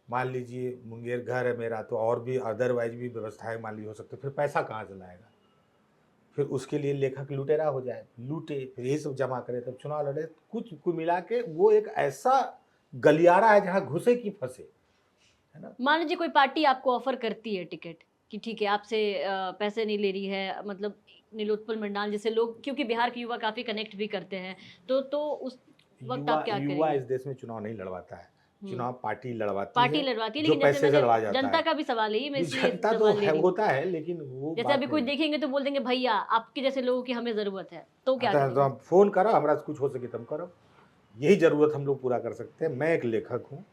मान लीजिए मुंगेर घर है मेरा, तो और भी अदरवाइज भी व्यवस्थाएं मान लीजिए हो सकती है, फिर पैसा कहाँ से लाएगा। फिर उसके लिए लेखक लुटेरा हो जाए, लूटे, फिर ये सब जमा करे, तब चुनाव लड़े। कुछ मिला के वो एक ऐसा गलियारा है जहाँ घुसे की फंसे, है ना। मान लीजिए कोई पार्टी आपको ऑफर करती है टिकट कि ठीक है आपसे पैसे नहीं ले रही है, मतलब नीलोत्पल मंडाल जैसे लोग, क्योंकि बिहार के युवा काफी कनेक्ट भी करते हैं, तो उस वक्त आप क्या करेंगे? युवा इस देश में चुनाव नहीं लड़वाता है, चुनाव पार्टी लड़वाती है, लेकिन पैसे से लड़वा जाता जनता का भी सवाल है, मैं जनता तो होता है, लेकिन वो जैसे अभी कोई देखेंगे तो बोल देंगे भैया आपके जैसे लोगों की हमें जरूरत है, तो क्या करेंगे? तो आप फोन करो, हमारा कुछ हो सके तुम करो, यही जरूरत हम लोग पूरा कर सकते हैं। मैं एक लेखक हूँ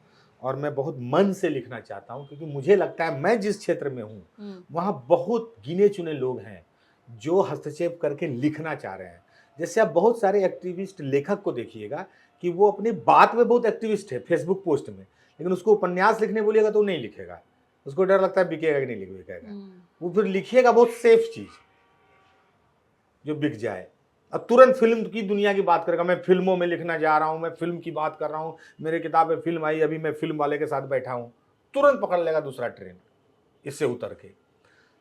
और मैं बहुत मन से लिखना चाहता हूँ, क्योंकि मुझे लगता है मैं जिस क्षेत्र में हूँ वहाँ बहुत गिने चुने लोग हैं जो हस्तक्षेप करके लिखना चाह रहे हैं। जैसे आप बहुत सारे एक्टिविस्ट लेखक को देखिएगा कि वो अपनी बात में बहुत एक्टिविस्ट है फेसबुक पोस्ट में, लेकिन उसको उपन्यास लिखने बोलिएगा तो नहीं लिखेगा, उसको डर लगता है बिकेगा कि नहीं बिकेगा। वो फिर लिखिएगा बहुत सेफ चीज जो बिक जाए। अब तुरंत फिल्म की दुनिया की बात करेगा, मैं फिल्मों में लिखना जा रहा हूँ, मैं फिल्म की बात कर रहा हूँ, मेरे किताब में फिल्म आई, अभी मैं फिल्म वाले के साथ बैठा हूँ, तुरंत पकड़ लेगा दूसरा ट्रेन इससे उतर के।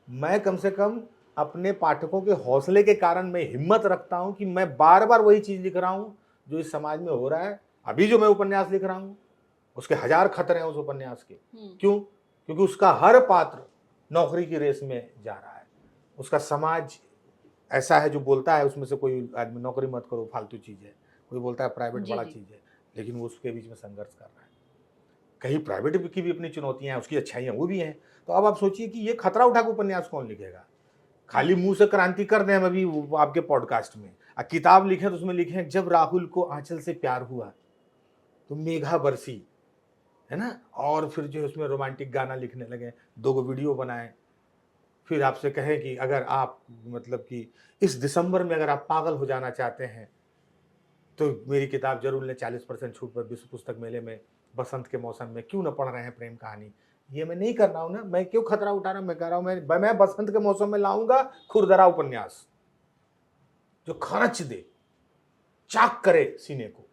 मैं कम से कम अपने पाठकों के हौसले के कारण मैं हिम्मत रखता हूँ कि मैं बार बार वही चीज़ लिख रहा हूँ जो इस समाज में हो रहा है। अभी जो मैं उपन्यास लिख रहा हूँ उसके 1000 खतरे हैं उस उपन्यास के। क्यों? क्योंकि उसका हर पात्र नौकरी की रेस में जा रहा है, उसका समाज ऐसा है जो बोलता है उसमें से कोई आदमी नौकरी मत करो फालतू चीज़ है, कोई बोलता है प्राइवेट बड़ा चीज़ है, लेकिन वो उसके बीच में संघर्ष कर रहा है। कहीं प्राइवेट की भी अपनी चुनौतियां हैं, उसकी अच्छाइयाँ वो भी हैं। तो अब आप सोचिए कि ये खतरा उठा के उपन्यास कौन लिखेगा। खाली मुंह से क्रांति कर दें हम अभी आपके पॉडकास्ट में, किताब लिखें तो उसमें लिखें जब राहुल को आंचल से प्यार हुआ तो मेघा बरसी, है ना। और फिर जो है उसमें रोमांटिक गाना लिखने लगे, 2 वीडियो बनाए, फिर आपसे कहें कि अगर आप मतलब कि इस दिसंबर में अगर आप पागल हो जाना चाहते हैं तो मेरी किताब जरूर लें 40% छूट पर विश्व पुस्तक मेले में, बसंत के मौसम में क्यों न पढ़ रहे हैं प्रेम कहानी। ये मैं नहीं कर रहा हूं ना, मैं क्यों खतरा उठा रहा हूं, मैं कह रहा हूं मैं बसंत के मौसम में लाऊंगा खुरदरा उपन्यास जो खरच दे, चाक करे सीने को,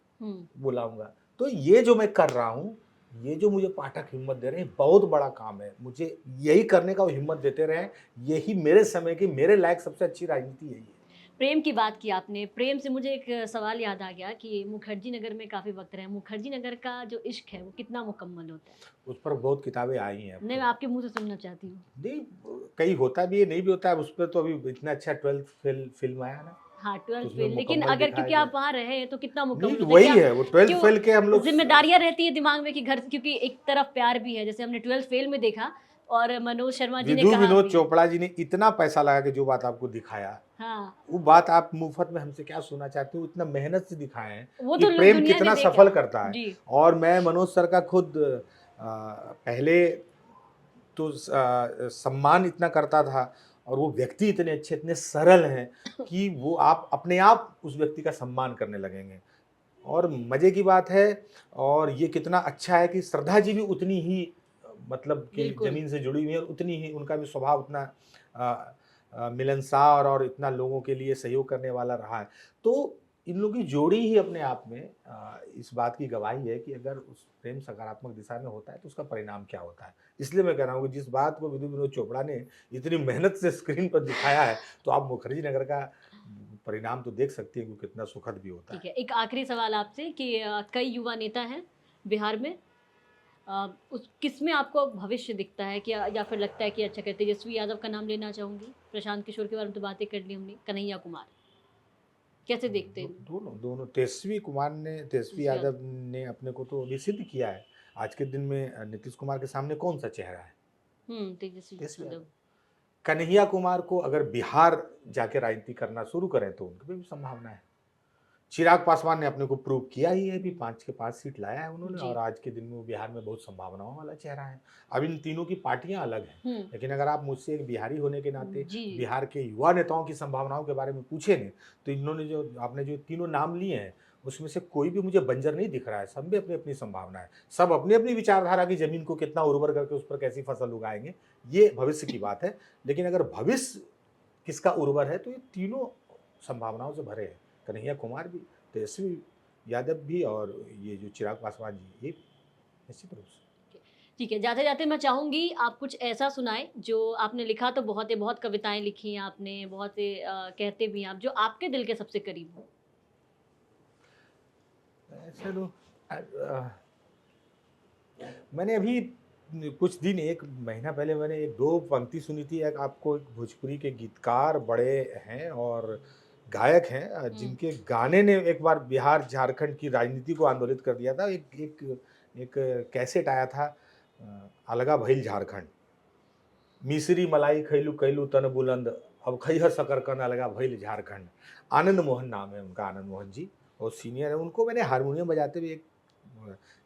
वो लाऊंगा। तो ये जो मैं कर रहा हूं, ये जो मुझे पाठक हिम्मत दे रहे हैं, बहुत बड़ा काम है। मुझे यही करने का वो हिम्मत देते रहे, यही मेरे समय की मेरे लायक सबसे अच्छी राजनीति यही है। प्रेम की बात की आपने, प्रेम से मुझे एक सवाल याद आ गया कि मुखर्जी नगर में काफ़ी वक्त रहे, मुखर्जी नगर का जो इश्क है वो कितना मुकम्मल होता है? उस पर बहुत किताबें आई हैं। नहीं, मैं आपके मुंह से सुनना चाहती हूँ। नहीं, कई होता भी है, नहीं भी होता है। उस पर तो अभी इतना अच्छा 12th फिल्म आया ना, हाँ, तो 12th उसमें फेल, लेकिन मुकम्मल अगर दिखाया क्योंकि गया। आप वहाँ रहे हैं तो कितना नहीं, मुकम्मल होता वही क्या? है वो 12th फेल के हम लोग जिम्मेदारियां रहती है दिमाग में कि घर, क्योंकि एक तरफ प्यार भी है, जैसे हमने 12th फेल में देखा और मनोज शर्मा जी ने विधु कहा विनोद भी। चोपड़ा जी ने इतना पैसा लगा के जो बात आपको दिखाया, हाँ, वो बात आप मुफ्त में हमसे क्या सुनना चाहते हो, इतना मेहनत से दिखाए हैं वो कि तो प्रेम दुनिया ने कितना देखा सफल करता है। जी। और मैं मनोज सर का खुद पहले तो सम्मान इतना करता था, और वो व्यक्ति इतने अच्छे, इतने सरल हैं कि वो आप अपने आप उस व्यक्ति का सम्मान करने लगेंगे। और मजे की बात है, और ये कितना अच्छा है कि श्रद्धा जी भी उतनी ही मतलब कि बिल्कुल। जमीन से जुड़ी हुई है, और उतनी ही उनका भी स्वभाव उतना मिलनसार और इतना लोगों के लिए सहयोग करने वाला रहा है। तो इन लोगों की जोड़ी ही अपने आप में इस बात की गवाही है कि अगर उस प्रेम सकारात्मक दिशा में होता है तो उसका परिणाम क्या होता है। इसलिए मैं कह रहा हूँ कि जिस बात को विधु विनोद चोपड़ा ने इतनी मेहनत से स्क्रीन पर दिखाया है, तो आप मुखर्जी नगर का परिणाम तो देख सकती हैं कि कितना सुखद भी होता ठीक है। है, एक आखिरी सवाल आपसे कि कई युवा नेता हैं बिहार में, उस किसमें आपको भविष्य दिखता है, कि या फिर लगता है कि अच्छा कहते, तेजस्वी यादव का नाम लेना चाहूंगी, प्रशांत किशोर के बारे में तो बातें कर ली हमने, कन्हैया कुमार, कैसे देखते हैं? दोनों दोनों तेजस्वी यादव ने अपने को तो अभी सिद्ध किया है। आज के दिन में नीतीश कुमार के सामने कौन सा चेहरा है? तेजस्वी तेजस्वी यादव। कन्हैया कुमार को अगर बिहार जाके राजनीति करना शुरू करें तो उनकी भी संभावना है। चिराग पासवान ने अपने को प्रूव किया ही है, भी 5 के 5 सीट लाया है उन्होंने, जी। और आज के दिन में वो बिहार में बहुत संभावनाओं वाला चेहरा है। अब इन तीनों की पार्टियां अलग हैं, लेकिन अगर आप मुझसे एक बिहारी होने के नाते जी। बिहार के युवा नेताओं की संभावनाओं के बारे में पूछेंगे, तो इन्होंने आपने जो तीनों नाम लिए हैं उसमें से कोई भी मुझे बंजर नहीं दिख रहा है। सब में अपनी अपनी संभावना है, सब अपनी अपनी विचारधारा की जमीन को कितना उर्वर करके उस पर कैसी फसल उगाएंगे, ये भविष्य की बात है। लेकिन अगर भविष्य किसका उर्वर है तो ये तीनों संभावनाओं से भरे हैं, कन्हैया कुमार भी, तेजस्वी यादव भी, और ये जो चिराग पासवान जी, ये निश्चित रूप से। ठीक है, जाते जाते मैं चाहूंगी आप कुछ ऐसा सुनाएं जो आपने लिखा, तो बहुत कविताएं लिखी हैं आपने, बहुत से कहते भी हैं आप, जो आपके दिल के सबसे करीब हो। ऐसे तो मैंने अभी कुछ दिन, 1 महीना पहले मैंने 2 पंक्ति सुनी थी। एक आपको, एक भोजपुरी के गीतकार बड़े हैं और गायक हैं जिनके गाने ने एक बार बिहार झारखंड की राजनीति को आंदोलित कर दिया था। एक कैसेट आया था, अलगा भइल झारखंड, मिसरी मलाई खैलू कैलू तन बुलंद, अब खैहर शकरकंद अलगा भइल झारखंड। आनंद मोहन नाम है उनका, आनंद मोहन जी, और सीनियर है। उनको मैंने हारमोनियम बजाते हुए एक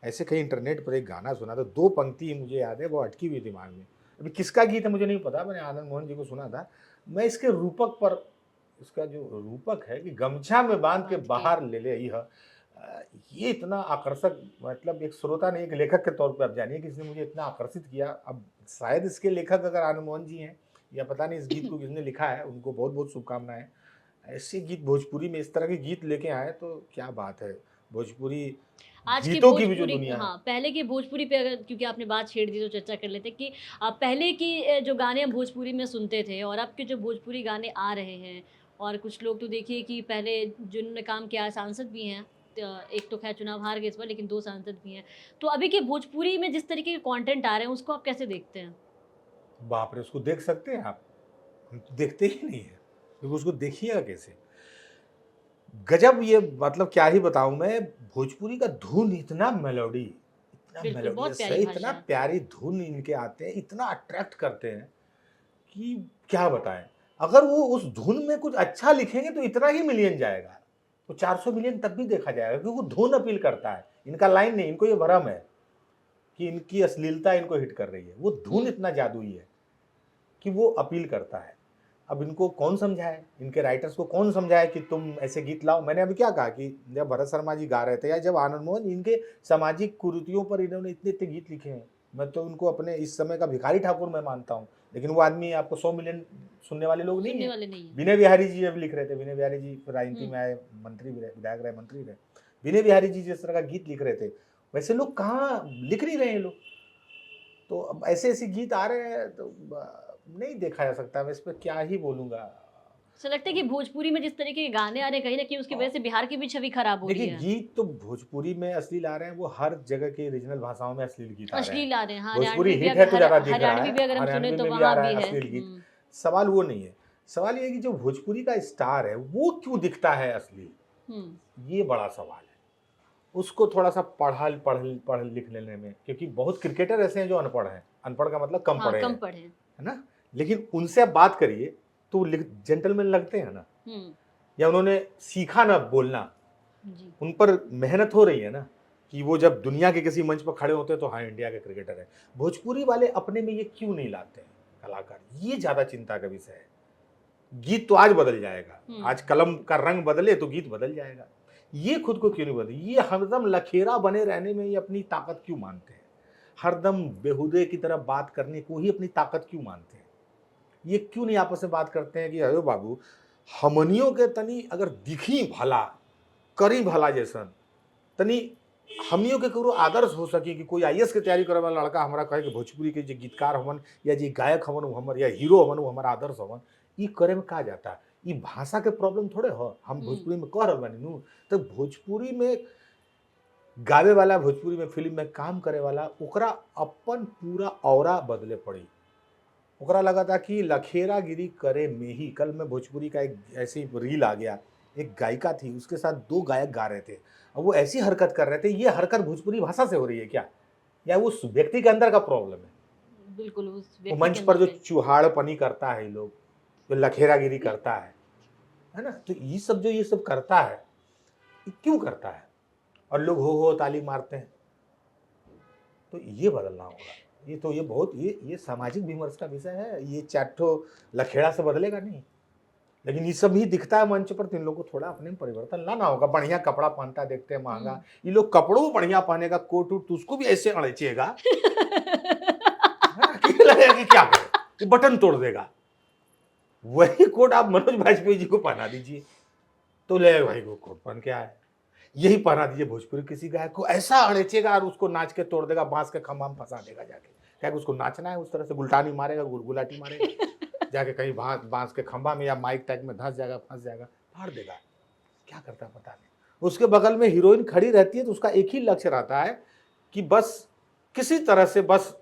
ऐसे कहीं इंटरनेट पर एक गाना सुना था, 2 पंक्ति मुझे याद है, वो अटकी हुई दिमाग में। अभी किसका गीत है मुझे नहीं पता, मैंने आनंद मोहन जी को सुना था। मैं इसके रूपक पर, इसका जो रूपक है कि गमछा में बांध के बाहर ले ले, ये इतना आकर्षक, मतलब एक श्रोता ने, एक लेखक के तौर पे आप जानिए कि इसने मुझे इतना आकर्षित किया। अब शायद इसके लेखक अगर आनंद मोहन जी हैं, या पता नहीं इस गीत को किसने लिखा है, उनको बहुत बहुत शुभकामनाएं। ऐसे गीत भोजपुरी में, इस तरह के गीत लेके आए तो क्या बात है। भोजपुरी आज की गीतों की भी जो भोजपुरी, दुनिया है। हाँ, पहले की भोजपुरी पे अगर, क्योंकि आपने बात छेड़ दी तो चर्चा कर लेते कि पहले की जो गाने हम भोजपुरी में सुनते थे और अब के जो भोजपुरी गाने आ रहे हैं, और कुछ लोग तो देखिए कि पहले जिन्होंने काम किया, सांसद भी हैं, एक तो खैर चुनाव हार गए इस बार, लेकिन 2 सांसद भी हैं, तो अभी के भोजपुरी में जिस तरीके के कंटेंट आ रहे हैं उसको आप कैसे देखते हैं? बाप रे, उसको देख सकते हैं आप? हम तो देखते ही नहीं है, क्योंकि उसको देखिएगा कैसे। गजब, ये मतलब क्या ही बताऊं मैं, भोजपुरी का धुन इतना मेलोडी, इतना मेलोडियस है, इतना प्यारी धुन इनके आते हैं, इतना अट्रैक्ट करते हैं कि क्या बताएं। अगर वो उस धुन में कुछ अच्छा लिखेंगे तो इतना ही मिलियन जाएगा, तो 400 मिलियन तब भी देखा जाएगा, क्योंकि वो धुन अपील करता है, इनका लाइन नहीं, इनको ये भरम है। कि इनकी अश्लीलता इनको हिट कर रही है। वो धुन इतना जादुई है कि वो अपील करता है। अब इनको कौन समझाए, इनके राइटर्स को कौन समझाए कि तुम ऐसे गीत लाओ। मैंने अभी क्या कहा कि जब भरत शर्मा जी गा रहे थे या जब आनंद मोहन, इनके सामाजिक कुरीतियों पर इन्होंने इतने इतने गीत लिखे हैं। मैं तो उनको अपने इस समय का भिखारी ठाकुर मैं मानता हूँ, लेकिन वो आदमी आपको 100 मिलियन सुनने वाले लोग नहीं है। विनय बिहारी जी अब लिख रहे थे, विनय बिहारी जी राजनीति में आए, मंत्री विधायक रहे, मंत्री रहे। विनय बिहारी जी जिस तरह का गीत लिख रहे थे, वैसे लोग कहाँ लिख नहीं रहे हैं लोग। तो अब ऐसे ऐसे गीत आ रहे हैं तो नहीं देखा जा सकता। मैं इस पर क्या ही बोलूंगा। ऐसा लगता है कि भोजपुरी में जिस तरीके के गाने आ रहे हैं, कहीं ना कहीं उसकी वजह से बिहार की भी छवि खराब हो रही है। देखिए, गीत तो भोजपुरी में अश्लील आ रहे हैं, वो हर जगह के रीजनल भाषाओं में अश्लील गीत आ रहे हैं। हाँ, भोजपुरी हिट है तो ज्यादा दिख रहा हरियाणवी भी अगर हम सुने तो वहाँ भी है अश्लील गीत। सवाल वो नहीं है, सवाल ये है कि जो भोजपुरी का स्टार है वो क्यों दिखता है अश्लील, ये बड़ा सवाल है। उसको थोड़ा सा पढ़ लिख लेने में, क्योंकि बहुत क्रिकेटर ऐसे हैं जो अनपढ़ हैं। अनपढ़ का मतलब कम पढ़े हैं, है ना। लेकिन उनसे आप बात करिए तो जेंटलमैन लगते हैं ना, या उन्होंने सीखा ना बोलना, उन पर मेहनत हो रही है ना, कि वो जब दुनिया के किसी मंच पर खड़े होते हैं तो हाँ इंडिया के क्रिकेटर है। भोजपुरी वाले अपने में ये क्यों नहीं लाते हैं कलाकार, ये ज्यादा चिंता का विषय है। गीत तो आज बदल जाएगा, आज कलम का रंग बदले तो गीत बदल जाएगा। ये खुद को क्यों नहीं बदले, ये हरदम लखेरा बने रहने में ये अपनी ताकत क्यों मानते हैं, हरदम बेहुदे की तरह बात करने को ही अपनी ताकत क्यों मानते हैं। ये क्यों नहीं आपस में बात करते हैं कि अरे बाबू, हमनियों के तनी अगर दिखी भला करी भला जैसन, तनी हमनियों के करो आदर्श हो सके कि कोई आईएएस की तैयारी करे वाला लड़का हमारा कहे कि भोजपुरी के जो गीतकार हमन या जो गायक हमन हमर या हीरो हमन हमारा आदर्श हमन, ये करे में का जाता है। ये भाषा के प्रॉब्लम थोड़े हो, हम भोजपुरी में कह रहे बानी नु, तो भोजपुरी में गावे वाला, भोजपुरी में फिल्म में काम करे वाला, ओकरा अपन पूरा औरा बदले पड़ी। ओकरा लगा था कि लखेरा गिरी करे में ही। कल में भोजपुरी का एक ऐसी रील आ गया, एक गायिका थी, उसके साथ 2 गायक गा रहे थे, अब वो ऐसी हरकत कर रहे थे। ये हरकत भोजपुरी भाषा से हो रही है क्या, या उस व्यक्ति के अंदर का प्रॉब्लम है? बिल्कुल उस वो मंच पर जो चुहाड़पनी करता है लोग, जो लखेरागिरी करता है ना, तो ये सब करता है, ये क्यों करता है? और लोग हो ताली मारते हैं। तो ये बदलना होगा। ये सामाजिक विमर्श का विषय है। ये चाटो लखेड़ा से बदलेगा नहीं, लेकिन ये सब ही दिखता है मंच पर, तो इन लोगों को थोड़ा अपने में परिवर्तन लाना होगा। बढ़िया कपड़ा पहनता देखते हैं, महंगा, ये लोग कपड़ों बढ़िया पहनेगा, कोट उट, तो उसको भी ऐसे अड़चेगा लगेगा कि क्या करे, बटन तोड़ देगा। वही कोट आप मनोज वाजपेयी जी को पहना दीजिए तो ले भाई वो कोट पहन के आए, यही पहना दीजिए भोजपुरी किसी गायक को, ऐसा अड़ेचेगा और उसको नाच के तोड़ देगा, बांस के खंभा में फंसा देगा जाके। क्या उसको नाचना है, उस तरह से गुलटानी मारेगा, गुलाटी मारेगा जाके कहीं बांस के खंभा में या माइक टैग में फंस जाएगा, फाड़ देगा। क्या करता है पता नहीं। उसके बगल में हीरोइन खड़ी रहती है तो उसका एक ही लक्ष्य रहता है कि बस किसी तरह से बस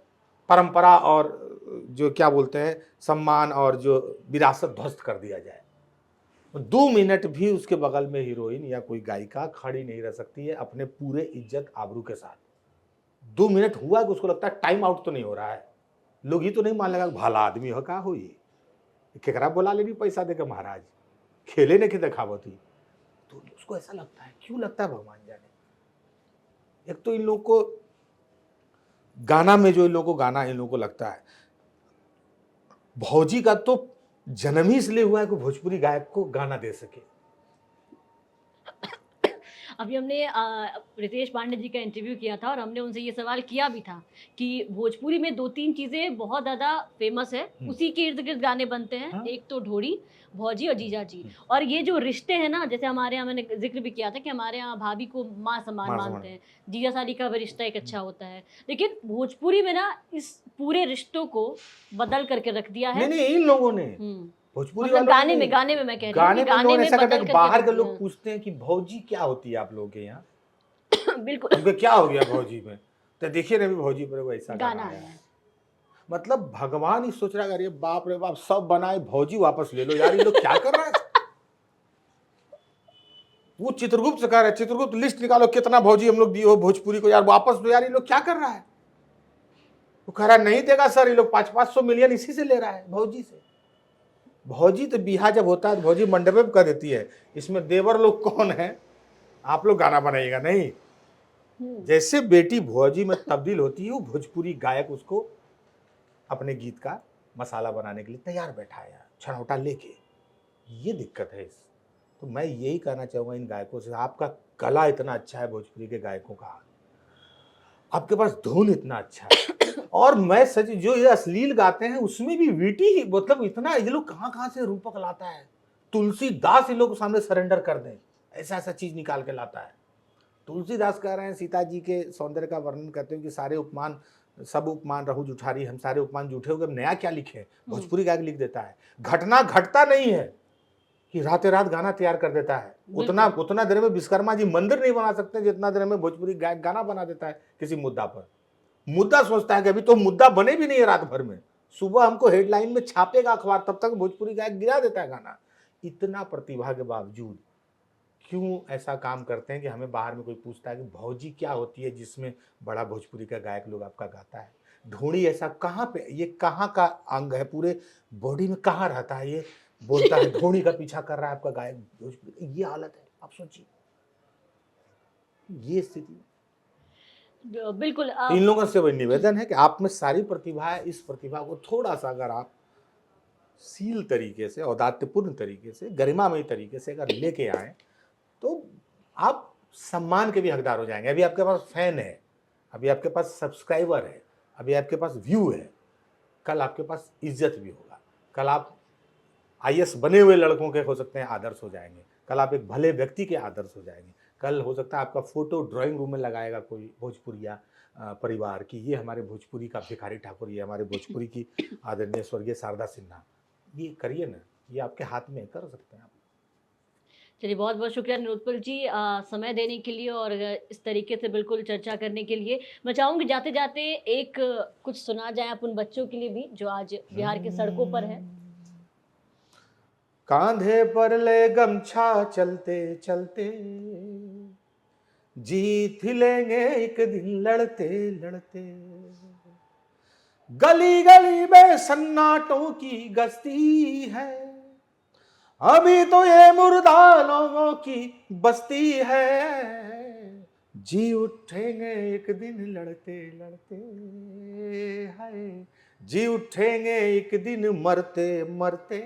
परंपरा और जो क्या बोलते हैं सम्मान और जो विरासत ध्वस्त कर दिया जाए। 2 मिनट भी उसके बगल में हीरोइन या कोई गायिका खड़ी नहीं रह सकती है अपने पूरे इज्जत आबरू के साथ। 2 मिनट हुआ कि उसको लगता है टाइम आउट तो नहीं हो रहा है, लोग ही तो नहीं मान लेगा भला आदमी हो का हो, ये केकरा बोला लेनी पैसा दे के महाराज खेले ने के देखावती, तो उसको ऐसा लगता है। क्यों लगता है भगवान जाने। एक तो इन लोगों को गाना में जो इन लोगों को गाना इन लोगों को लगता है, भौजी का तो जन्म ही इसलिए हुआ है कि भोजपुरी गायक को गाना दे सके। अभी हमने रितेश पांडे जी का इंटरव्यू किया था और हमने उनसे ये सवाल किया भी था कि भोजपुरी में 2-3 चीजें बहुत ज्यादा फेमस है, उसी के इर्द गिर्द गाने बनते हैं। हाँ? एक तो ढोड़ी, भौजी और जीजा जी। और ये जो रिश्ते हैं ना, जैसे हमारे यहाँ मैंने जिक्र भी किया था कि हमारे यहाँ भाभी को माँ समान मानते हैं, जीजा साली का भी रिश्ता एक अच्छा होता है, लेकिन भोजपुरी में ना इस पूरे रिश्तों को बदल करके रख दिया है। नहीं, इन लोगों ने भोजपुरी मतलब गाने में मैं कह रही हूँ, गाने में ऐसा करते हैं। बाहर के लोग पूछते हैं कि भौजी क्या होती है आप लोगों के यहाँ बिल्कुल उनके क्या हो गया भौजी में, तो देखिए ना भी भौजी पर वैसा गाना है। मतलब भगवान ही सोच रहा है बाप रे बाप सब बनाए, भौजी वापस ले लो यार, ये लोग क्या कर रहा है। वो चित्रगुप्त से कह रहे, चित्रगुप्त लिस्ट निकालो कितना भौजी हम लोग दिए हो भोजपुरी को, यार वापस दो यार, ये लोग क्या कर रहा है। वो कह रहा नहीं देगा सर, ये लोग 500-500 मिलियन इसी से ले रहा है भौजी से। भौजी तो बिहा जब होता है तो भौजी मंडप में कर देती है, इसमें देवर लोग कौन है, आप लोग गाना बनाइएगा नहीं, जैसे बेटी भौजी में तब्दील होती है, वो भोजपुरी गायक उसको अपने गीत का मसाला बनाने के लिए तैयार बैठा है यार, छनौटा लेके। ये दिक्कत है इस। तो मैं यही कहना चाहूँगा इन गायकों से, आपका कला इतना अच्छा है भोजपुरी के गायकों का, आपके पास धुन इतना अच्छा है, और मैं सच जो ये अश्लील गाते हैं उसमें भी वीटी ही, मतलब इतना ये लोग कहाँ से रूपक लाता है। तुलसीदास इन लोग के सामने सरेंडर कर दें, ऐसा ऐसा चीज निकाल के लाता है। तुलसीदास कह रहे हैं सीता जी के सौंदर्य का वर्णन करते हैं कि सारे उपमान, सब उपमान रहु जुठारी, हम सारे उपमान झूठे हो गए, नया क्या लिखे। भोजपुरी गायक लिख देता है, घटना घटता नहीं है कि रातें रात गाना तैयार कर देता है। उतना देर में विश्वकर्मा जी मंदिर नहीं बना सकते जितना देर में भोजपुरी गायक गाना बना देता है किसी मुद्दा पर। मुद्दा सोचता है कि अभी तो मुद्दा बने भी नहीं है रात भर में, सुबह हमको हेडलाइन में छापेगा अखबार, तब तक भोजपुरी गायक गिरा देता है गाना। इतना प्रतिभा के बावजूद क्यों ऐसा काम करते हैं कि हमें बाहर में कोई पूछता है कि भौजी क्या होती है जिसमें बड़ा भोजपुरी का गायक लोग आपका गाता है। ढोड़ी ऐसा कहाँ पे, ये कहाँ का अंग है, पूरे बॉडी में कहाँ रहता है, ये बोलता है ढोड़ी का पीछा कर रहा है आपका गायक भोजपुरी। ये हालत है, आप सोचिए ये स्थिति। बिल्कुल इन लोगों से वही निवेदन है कि आप में सारी प्रतिभा है, इस प्रतिभा को थोड़ा सा अगर आप सील तरीके से, औदात्यपूर्ण तरीके से, गरिमामयी तरीके से अगर लेके आए तो आप सम्मान के भी हकदार हो जाएंगे। अभी आपके पास फैन है, अभी आपके पास सब्सक्राइबर है, अभी आपके पास व्यू है, कल आपके पास इज्जत भी होगा। कल आप आईएएस बने हुए लड़कों के हो सकते हैं आदर्श हो जाएंगे, कल आप एक भले व्यक्ति के आदर्श हो जाएंगे। कल हो सकता है आपका फोटो ड्राइंग रूम में लगाएगा कोई भोजपुरिया परिवार की, ये हमारे भोजपुरी का भिखारी ठाकुर, ये हमारे भोजपुरी की आदरणीय स्वर्गीय शारदा सिन्हा। ये करिए ना, ये आपके हाथ में कर सकते हैं आप। चलिए, बहुत बहुत शुक्रिया निरुत्पल जी समय देने के लिए और इस तरीके से बिल्कुल चर्चा करने के लिए। मैं चाहूँगी जाते जाते एक कुछ सुना जाए आप उन बच्चों के लिए भी जो आज बिहार के सड़कों पर हैं। कांधे पर ले गमछा चलते चलते, जीत लेंगे एक दिन लड़ते लड़ते, गली गली में सन्नाटों की गश्ती है, अभी तो ये मुर्दा लोगों की बस्ती है, जी उठेंगे एक दिन लड़ते लड़ते, है जी उठेंगे एक दिन मरते मरते,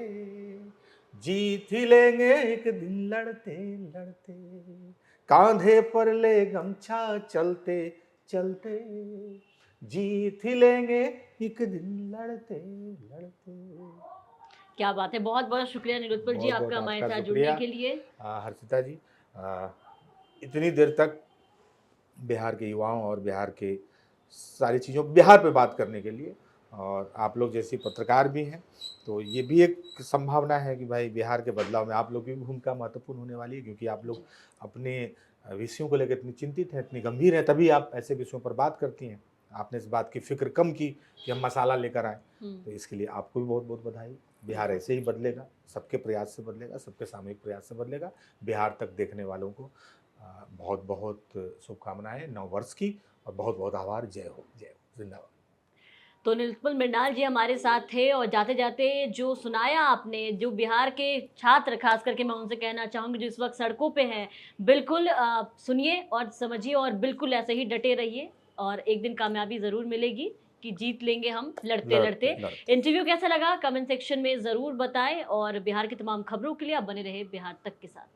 जीत ही लेंगे एक दिन लड़ते लड़ते, कांधे पर ले गमछा चलते चलते, जीत ही लेंगे एक दिन लड़ते लड़ते। क्या बात है, बहुत बहुत शुक्रिया निरुत्पल जी आपका हमारे साथ जुड़ने के लिए। हर्षिता जी, इतनी देर तक बिहार के युवाओं और बिहार के सारी चीज़ों, बिहार पे बात करने के लिए, और आप लोग जैसी पत्रकार भी हैं, तो ये भी एक संभावना है कि भाई बिहार के बदलाव में आप लोग की भूमिका महत्वपूर्ण होने वाली है, क्योंकि आप लोग अपने विषयों को लेकर इतनी चिंतित हैं, इतनी गंभीर हैं, तभी आप ऐसे विषयों पर बात करती हैं। आपने इस बात की फिक्र कम की कि हम मसाला लेकर आए, तो इसके लिए आपको भी बहुत बहुत बधाई। बिहार ऐसे ही बदलेगा, सबके प्रयास से बदलेगा, सबके सामूहिक प्रयास से बदलेगा। बिहार तक देखने वालों को बहुत बहुत शुभकामनाएं नव वर्ष की, और बहुत बहुत आभार। जय हो, जिंदाबाद। तो निरुत्पल मृणाल जी हमारे साथ थे, और जाते जाते जो सुनाया आपने, जो बिहार के छात्र खास करके मैं उनसे कहना चाहूँगी जो इस वक्त सड़कों पे हैं, बिल्कुल सुनिए और समझिए, और बिल्कुल ऐसे ही डटे रहिए, और एक दिन कामयाबी ज़रूर मिलेगी कि जीत लेंगे हम लड़ते लड़ते। इंटरव्यू कैसा लगा कमेंट सेक्शन में ज़रूर बताएं, और बिहार की तमाम खबरों के लिए आप बने रहे बिहार तक के साथ।